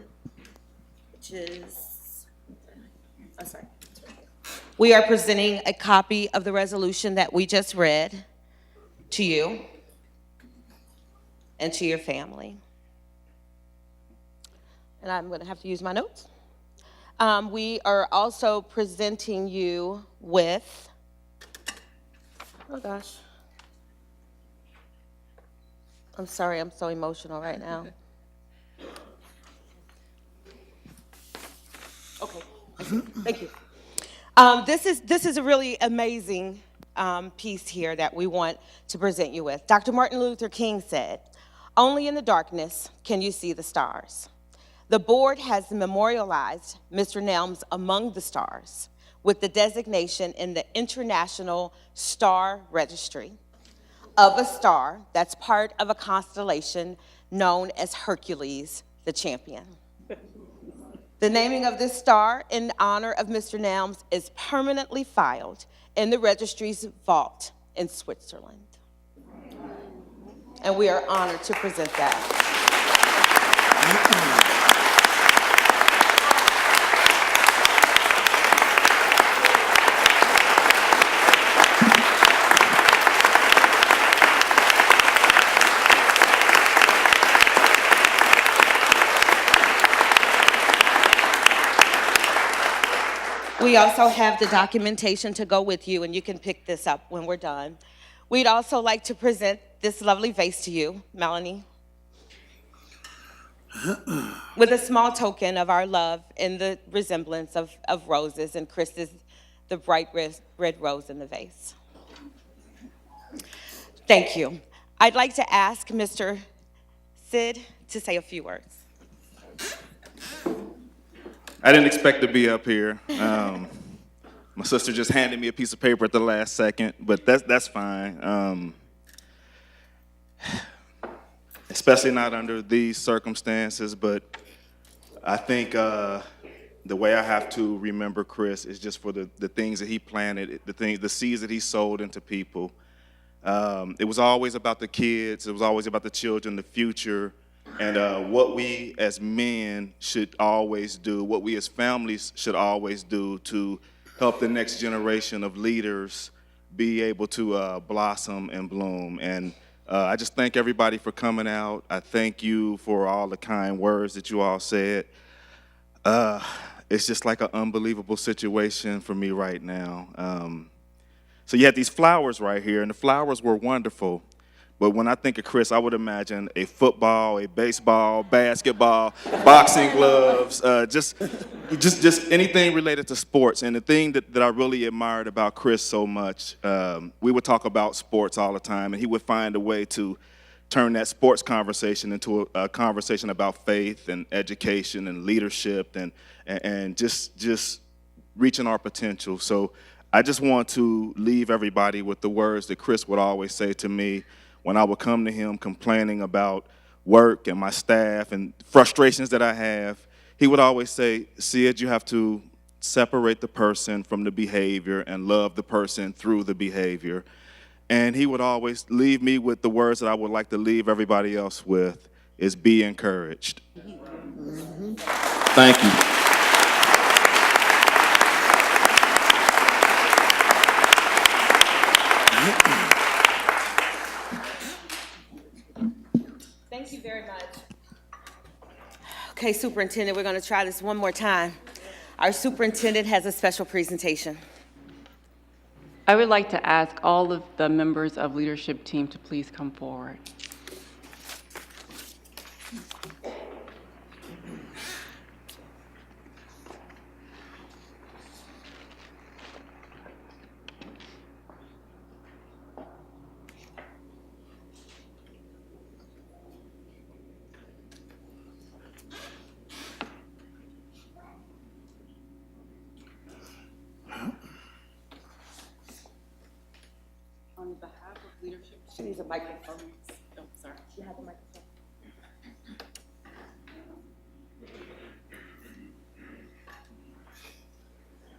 which is, oh, sorry. We are presenting a copy of the resolution that we just read to you and to your family. And I'm going to have to use my notes. We are also presenting you with, oh gosh. I'm sorry, I'm so emotional right now. Okay, thank you. This is a really amazing piece here that we want to present you with. Dr. Martin Luther King said, "Only in the darkness can you see the stars." The board has memorialized Mr. Nelms among the stars with the designation in the International Star Registry of a star that's part of a constellation known as Hercules, the champion. The naming of this star in honor of Mr. Nelms is permanently filed in the registry's vault in Switzerland. And we are honored to present that. We also have the documentation to go with you, and you can pick this up when we're done. We'd also like to present this lovely vase to you, Melanie, with a small token of our love in the resemblance of roses, and Chris is the bright red rose in the vase. Thank you. I'd like to ask Mr. Sid to say a few words. I didn't expect to be up here. My sister just handed me a piece of paper at the last second, but that's fine. Especially not under these circumstances, but I think the way I have to remember Chris is just for the things that he planted, the seeds that he sowed into people. It was always about the kids. It was always about the children, the future, and what we as men should always do, what we as families should always do to help the next generation of leaders be able to blossom and bloom. And I just thank everybody for coming out. I thank you for all the kind words that you all said. It's just like an unbelievable situation for me right now. So you had these flowers right here, and the flowers were wonderful. But when I think of Chris, I would imagine a football, a baseball, basketball, boxing gloves, just anything related to sports. And the thing that I really admired about Chris so much, we would talk about sports all the time, and he would find a way to turn that sports conversation into a conversation about faith and education and leadership and just reaching our potential. So I just want to leave everybody with the words that Chris would always say to me when I would come to him complaining about work and my staff and frustrations that I have. He would always say, Sid, you have to separate the person from the behavior and love the person through the behavior. And he would always leave me with the words that I would like to leave everybody else with, is be encouraged. Thank you. Thank you very much. Okay, Superintendent, we're going to try this one more time. Our superintendent has a special presentation. I would like to ask all of the members of leadership team to please come forward. On behalf of leadership, She needs a microphone. oh, sorry. You have a microphone.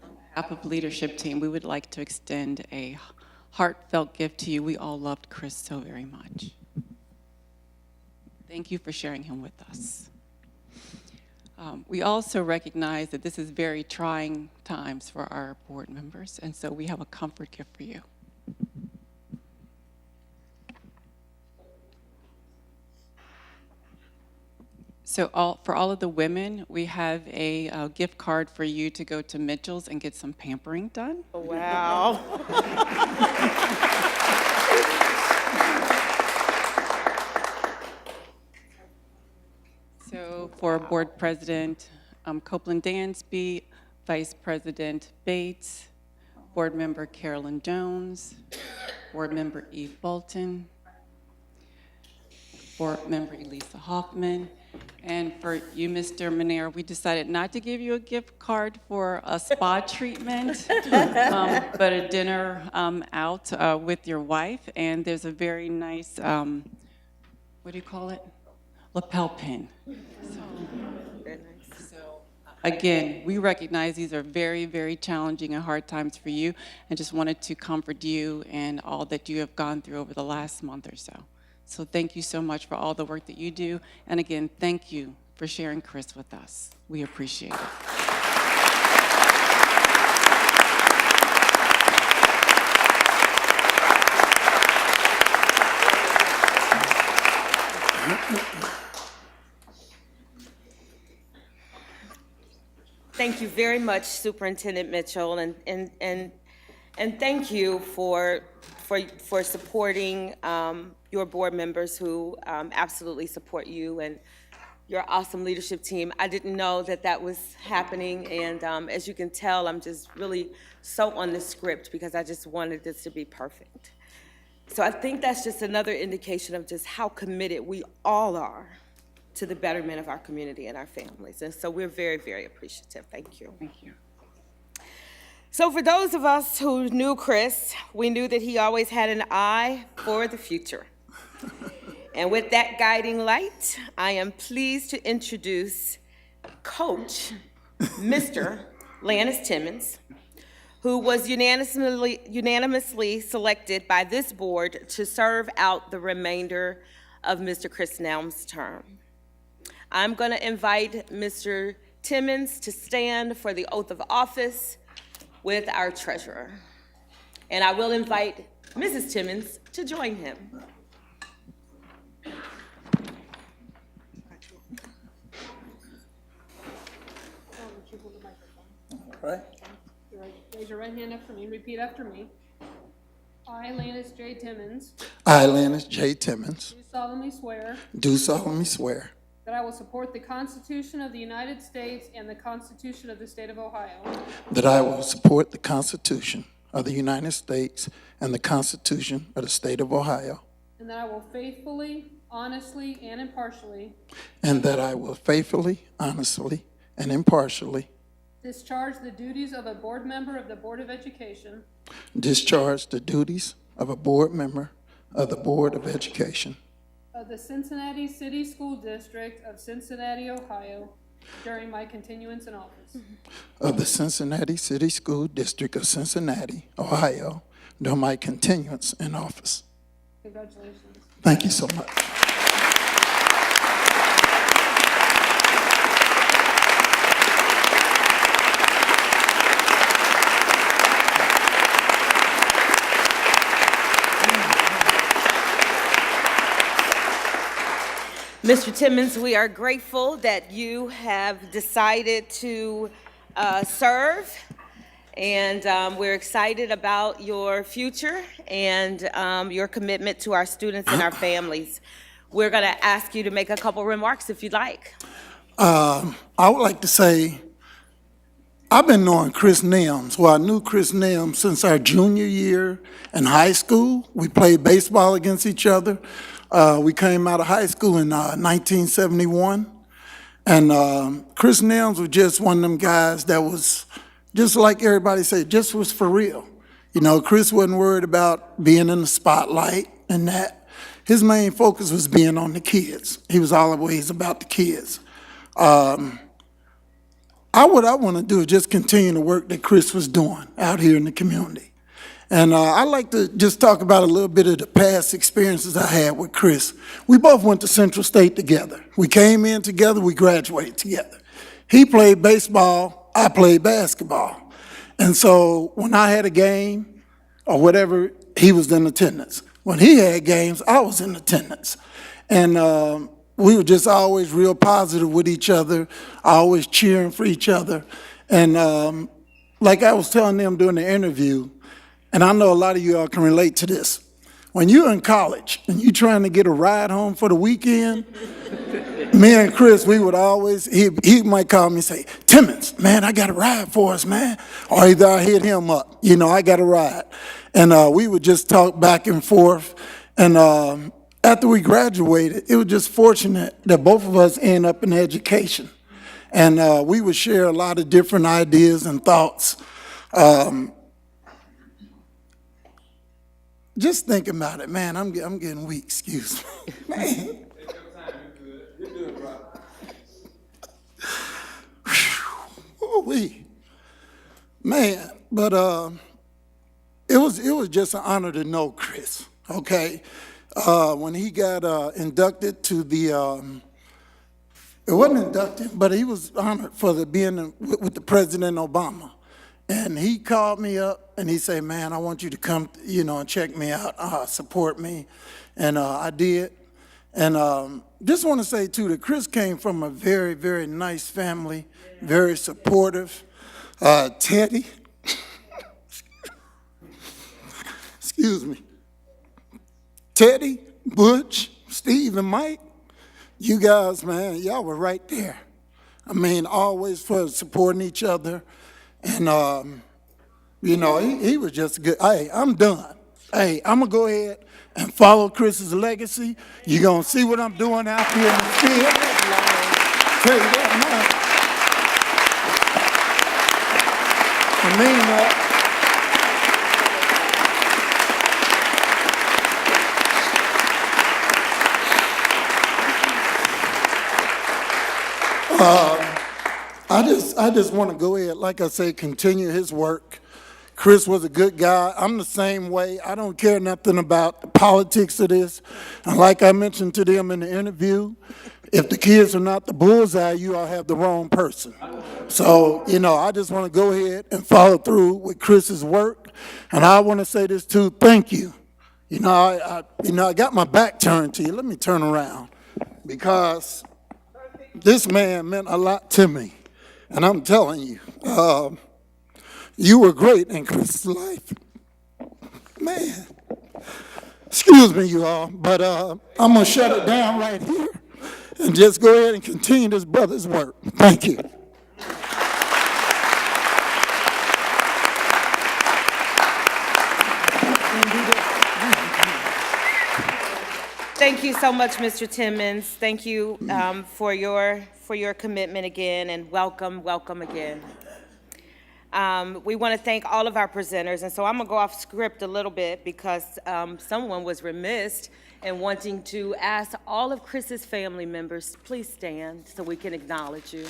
On behalf of leadership team, we would like to extend a heartfelt gift to you. We all loved Chris so very much. Thank you for sharing him with us. We also recognize that this is very trying times for our board members, and so we have a comfort gift for you. So for all of the women, we have a gift card for you to go to Mitchell's and get some pampering done. Oh, wow. So for Board President Copeland Dansby, Vice President Bates, Board Member Carolyn Jones, Board Member Eve Bolton, Board Member Elisa Hoffman, and for you, Mr. Manero, we decided not to give you a gift card for a spa treatment, but a dinner out with your wife. And there's a very nice, what do you call it? Lapel pin. So again, we recognize these are very, very challenging and hard times for you, and just wanted to comfort you and all that you have gone through over the last month or so. So thank you so much for all the work that you do. And again, thank you for sharing Chris with us. We appreciate it. Thank you very much, Superintendent Mitchell, and thank you for supporting your board members who absolutely support you and your awesome leadership team. I didn't know that that was happening, and as you can tell, I'm just really so on the script because I just wanted this to be perfect. So I think that's just another indication of just how committed we all are to the betterment of our community and our families. And so we're very, very appreciative. Thank you. Thank you. So for those of us who knew Chris, we knew that he always had an eye for the future. And with that guiding light, I am pleased to introduce Coach Mr. Lannis Timmons, who was unanimously selected by this board to serve out the remainder of Mr. Chris Nelms' term. I'm going to invite Mr. Timmons to stand for the oath of office with our treasurer. And I will invite Mrs. Timmons to join him. All right. Raise your right hand up for me. Repeat after me. I, Lannis J. Timmons, I, Lannis J. Timmons, do solemnly swear do solemnly swear that I will support the Constitution of the United States and the Constitution of the State of Ohio, that I will support the Constitution of the United States and the Constitution of the State of Ohio, and that I will faithfully, honestly, and impartially and that I will faithfully, honestly, and impartially discharge the duties of a board member of the Board of Education discharge the duties of a board member of the Board of Education of the Cincinnati City School District of Cincinnati, Ohio, during my continuance in office. of the Cincinnati City School District of Cincinnati, Ohio, during my continuance in office. Congratulations. Thank you so much. Mr. Timmons, we are grateful that you have decided to serve, and we're excited about your future and your commitment to our students and our families. We're going to ask you to make a couple remarks if you'd like. I would like to say, I've been knowing Chris Nelms. Well, I knew Chris Nelms since our junior year in high school. We played baseball against each other. We came out of high school in 1971. And Chris Nelms was just one of them guys that was, just like everybody said, just was for real. You know, Chris wasn't worried about being in the spotlight and that. His main focus was being on the kids. He was always about the kids. What I want to do is just continue the work that Chris was doing out here in the community. And I'd like to just talk about a little bit of the past experiences I had with Chris. We both went to Central State together. We came in together, we graduated together. He played baseball, I played basketball. And so when I had a game or whatever, he was in attendance. When he had games, I was in attendance. And we were just always real positive with each other, always cheering for each other. And like I was telling them during the interview, and I know a lot of you all can relate to this. When you're in college and you're trying to get a ride home for the weekend, me and Chris, we would always, he might call me and say, Timmons, man, I got a ride for us, man. Or either I hit him up, you know, I got a ride. And we would just talk back and forth. And after we graduated, it was just fortunate that both of us ended up in education. And we would share a lot of different ideas and thoughts. Just think about it, man. I'm getting weak, excuse me. Man. Ooh-wee. Man, but it was just an honor to know Chris, okay? When he got inducted to the it wasn't inducted, but he was honored for being with the President Obama. And he called me up and he said, man, I want you to come, and check me out, support me. And I did. And just want to say, too, that Chris came from a very, very nice family, very supportive. Teddy, excuse me, Teddy, Butch, Steve, and Mike, you guys, man, y'all were right there. I mean, always for supporting each other. And, he was just good. Hey, I'm done. Hey, I'm going to go ahead and follow Chris's legacy. You're going to see what I'm doing out here in the field. Tell you that, man. I mean that. I just want to go ahead, like I say, continue his work. Chris was a good guy. I'm the same way. I don't care nothing about the politics of this. And like I mentioned to them in the interview, if the kids are not the bullseye, you all have the wrong person. So, I just want to go ahead and follow through with Chris's work. And I want to say this too, thank you. I got my back turned to you. Let me turn around because this man meant a lot to me. And I'm telling you, you were great in Chris's life. Man, excuse me, you all, but I'm going to shut it down right here and just go ahead and continue this brother's work. Thank you. Thank you so much, Mr. Timmons. Thank you for your commitment again, and welcome again. We want to thank all of our presenters, and so I'm going to go off script a little bit because someone was remiss in wanting to ask all of Chris's family members, please stand so we can acknowledge you.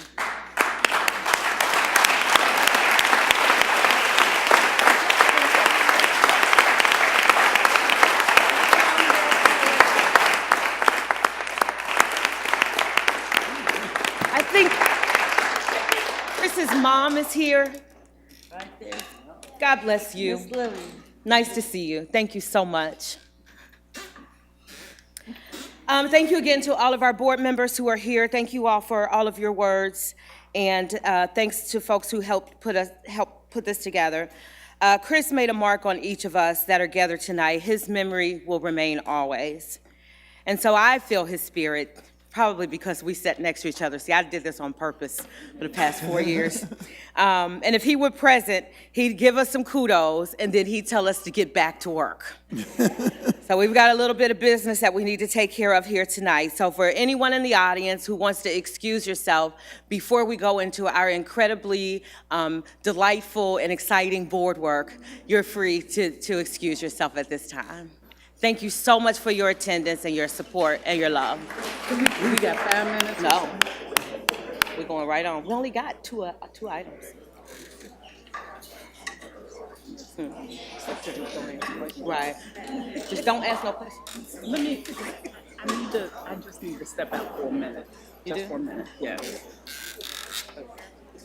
I think Chris's mom is here. Right there. God bless you. Miss Lily. Nice to see you. Thank you so much. Thank you again to all of our board members who are here. Thank you all for all of your words, and thanks to folks who helped put this together. Chris made a mark on each of us that are gathered tonight. His memory will remain always. And so I feel his spirit, probably because we sat next to each other. See, I did this on purpose for the past 4 years. And if he were present, he'd give us some kudos, and then he'd tell us to get back to work. So we've got a little bit of business that we need to take care of here tonight. So for anyone in the audience who wants to excuse yourself before we go into our incredibly delightful and exciting board work, you're free to excuse yourself at this time. Thank you so much for your attendance and your support and your love. We got 5 minutes? No. We're going right on. We only got two items. Right. Just don't ask no questions. I just need to step out for a minute. You Just do? for a minute, yes.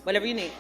Whatever you need.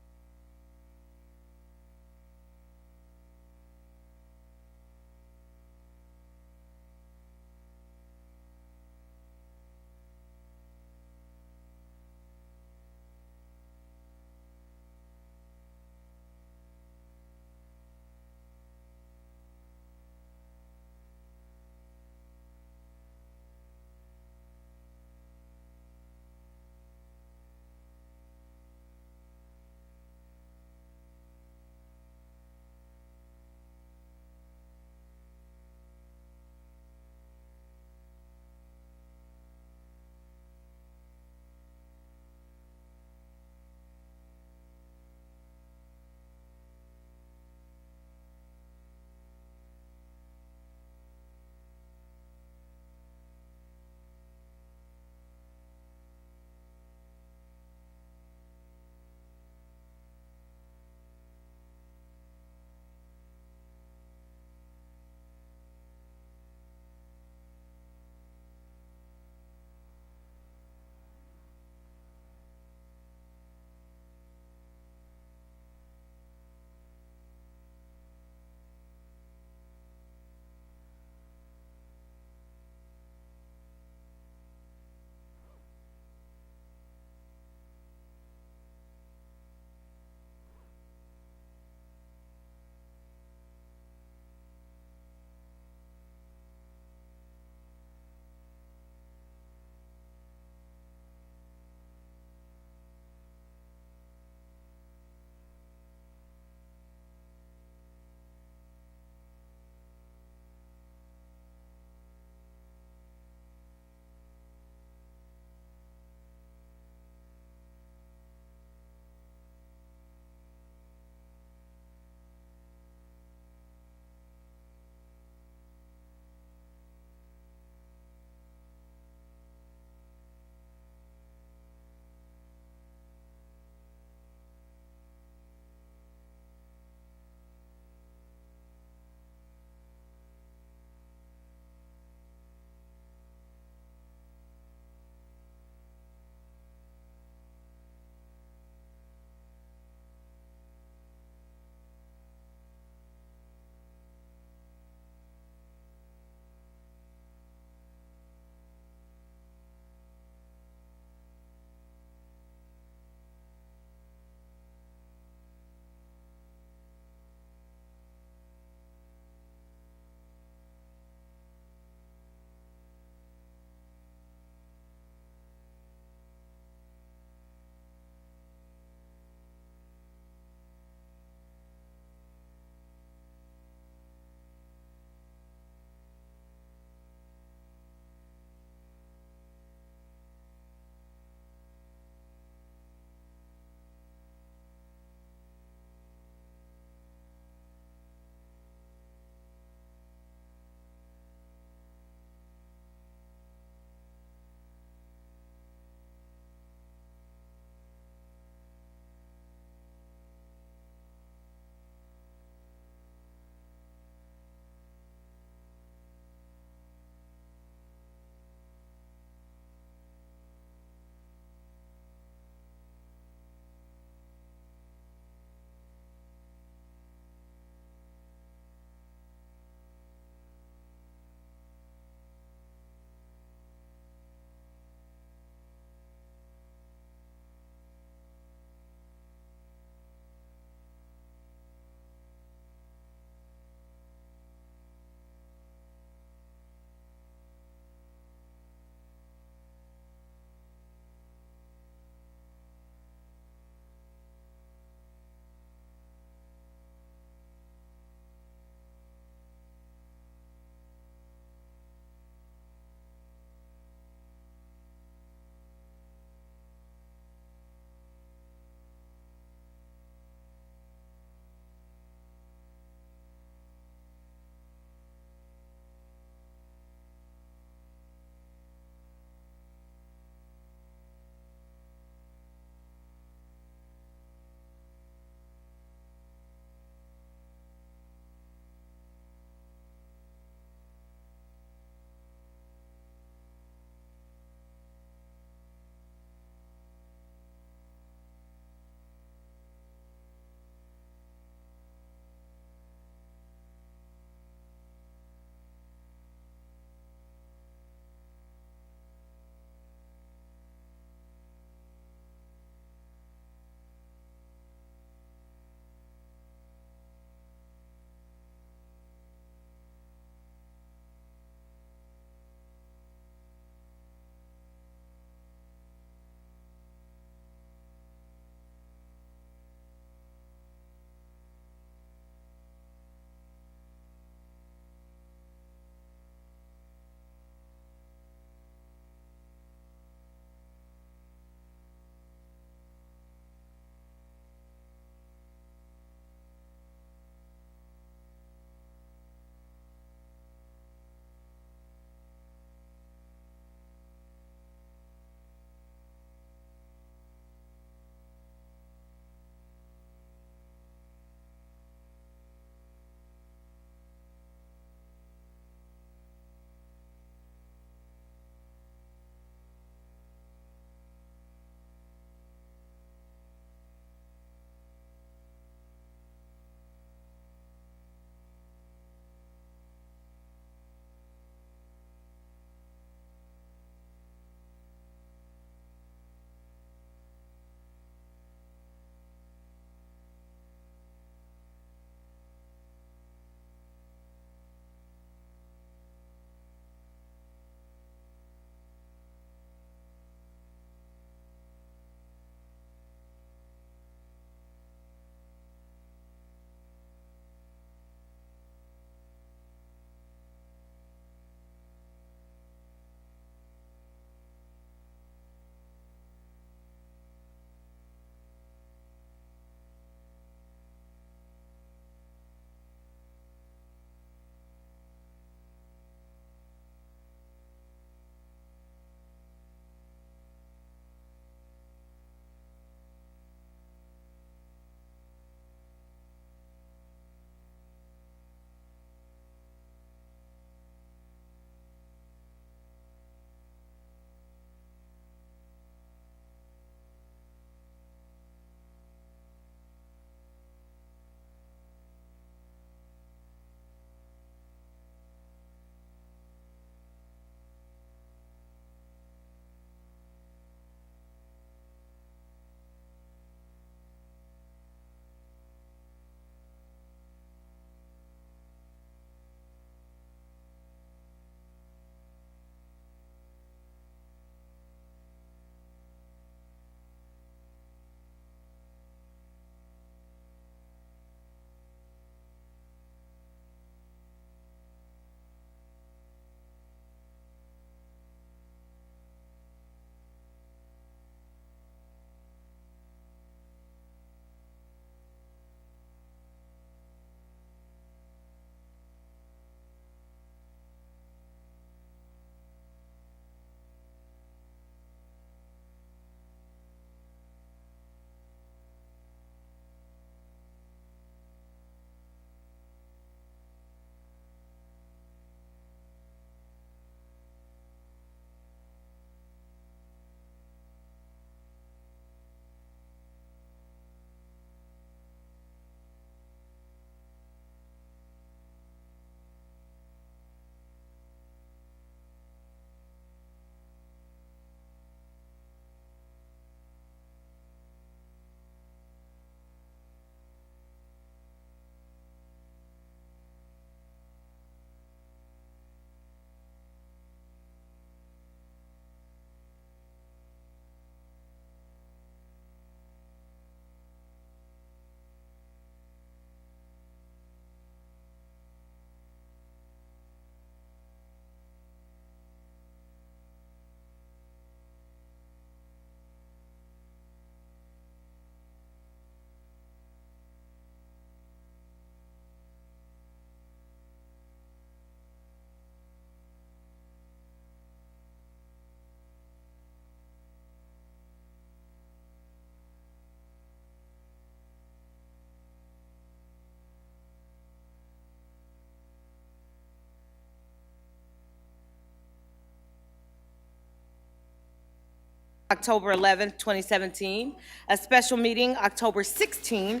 October 11, 2017, a special meeting October 16,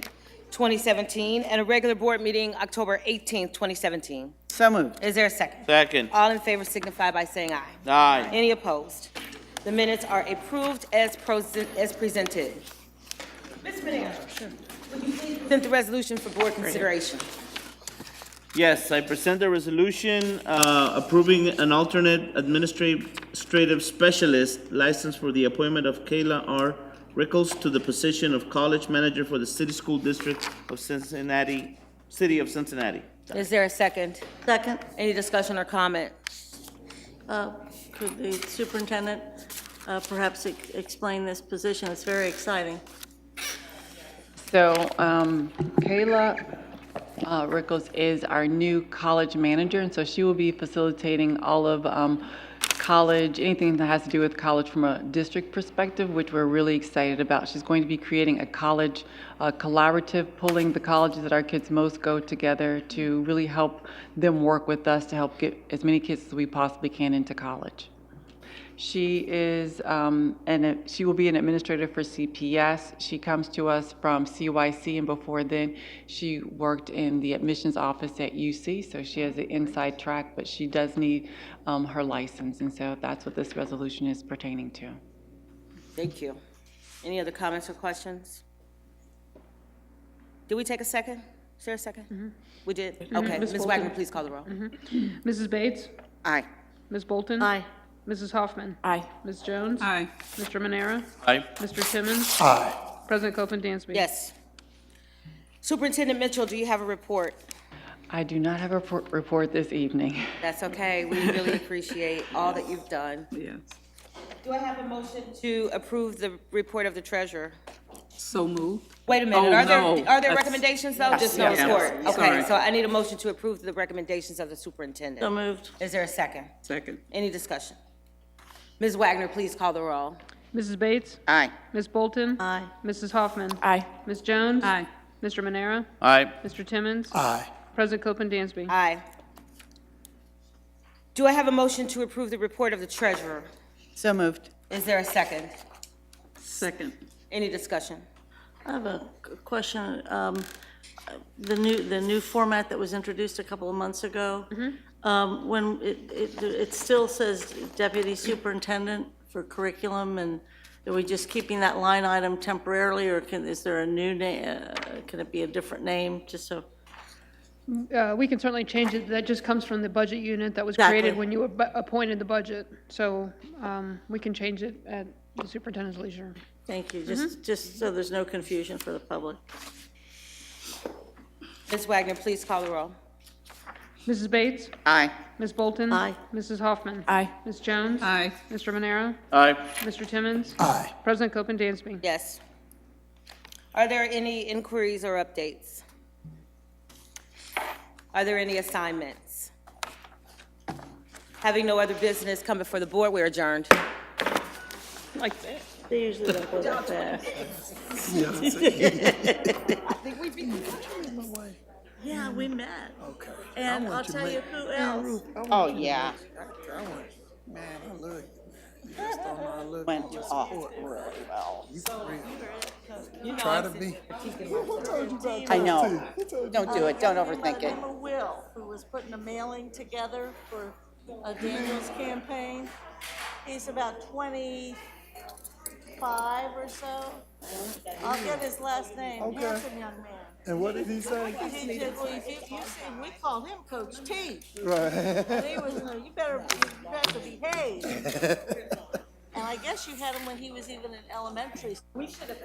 2017, and a regular board meeting October 18, 2017. So moved. Is there a second? Second. All in favor signify by saying aye. Aye. Any opposed? The minutes are approved as presented. Ms. Manero, would you please present the resolution for board consideration? Yes, I present a resolution approving an alternate administrative specialist license for the appointment of Kayla R. Rickles to the position of college manager for the City School District of Cincinnati, City of Cincinnati. Is there a second? Second, Any discussion or comment? could the superintendent perhaps explain this position? It's very exciting. So Kayla Rickles is our new college manager, and so she will be facilitating all of college, anything that has to do with college from a district perspective, which we're really excited about. She's going to be creating a college collaborative, pulling the colleges that our kids most go together to really help them work with us to help get as many kids as we possibly can into college. She is, she will be an administrator for CPS. She comes to us from CYC, and before then, she worked in the admissions office at UC, so she has an inside track, but she does need her license, and so that's what this resolution is pertaining to. Thank you. Any other comments or questions? Did we take a second? Is there a second? We did? Okay. Ms. Ms. Bolton. Wagner, please call the roll. Mrs. Bates? Aye. Ms. Bolton? Aye. Mrs. Hoffman? Aye. Ms. Jones? Aye. Mr. Manera? Aye. Mr. Timmons? Aye. President Copeland Dansby? Yes. Superintendent Mitchell, do you have a report? I do not have a report this evening. That's okay. We really appreciate all that you've done. Yes. Do I have a motion to approve the report of the treasurer? So moved. Wait a minute. Oh, Are there no. recommendations though? Yes, Just no yes. report? Okay, Sorry. so I need a motion to approve the recommendations of the superintendent. So moved. Is there a second? Second. Any discussion? Ms. Wagner, please call the roll. Mrs. Bates? Aye. Ms. Bolton? Aye. Mrs. Hoffman? Aye. Ms. Jones? Aye. Mr. Manera? Aye. Mr. Timmons? Aye. President Copeland Dansby? Aye. Do I have a motion to approve the report of the treasurer? So moved. Is there a second? Second. Any discussion? I have a question. The new format that was introduced a couple of months ago, when it still says deputy superintendent for curriculum, and are we just keeping that line item temporarily, or is there a new name? Can it be a different name, just so? We can certainly change it. That just comes from the budget unit that was Exactly. created when you appointed the budget. So we can change it at the superintendent's leisure. Thank you, just so there's no confusion for the public. Ms. Wagner, please call the roll. Mrs. Bates? Aye. Ms. Bolton? Aye. Mrs. Hoffman? Aye. Ms. Jones? Aye. Mr. Manera? Aye. Mr. Timmons? Aye. President Copeland Dansby? Yes. Are there any inquiries or updates? Are there any assignments? Having no other business come before the board, we're adjourned. Like that. They usually don't go that fast. Yeah, we met. Okay. And I'll tell you who else. Oh, yeah. Man, I love you. You just don't know I love Went you. off really well. You for real. Try to be. I know. Don't do it. Don't overthink it. Remember Will, who was putting a mailing together for Daniel's campaign? He's about 25 or so. I'll get his last name. Okay. Handsome young man. And what did he say? He did, well, you see, we called him Coach T. Right. And he was, you better behave. And I guess you had him when he was even in elementary. We should have.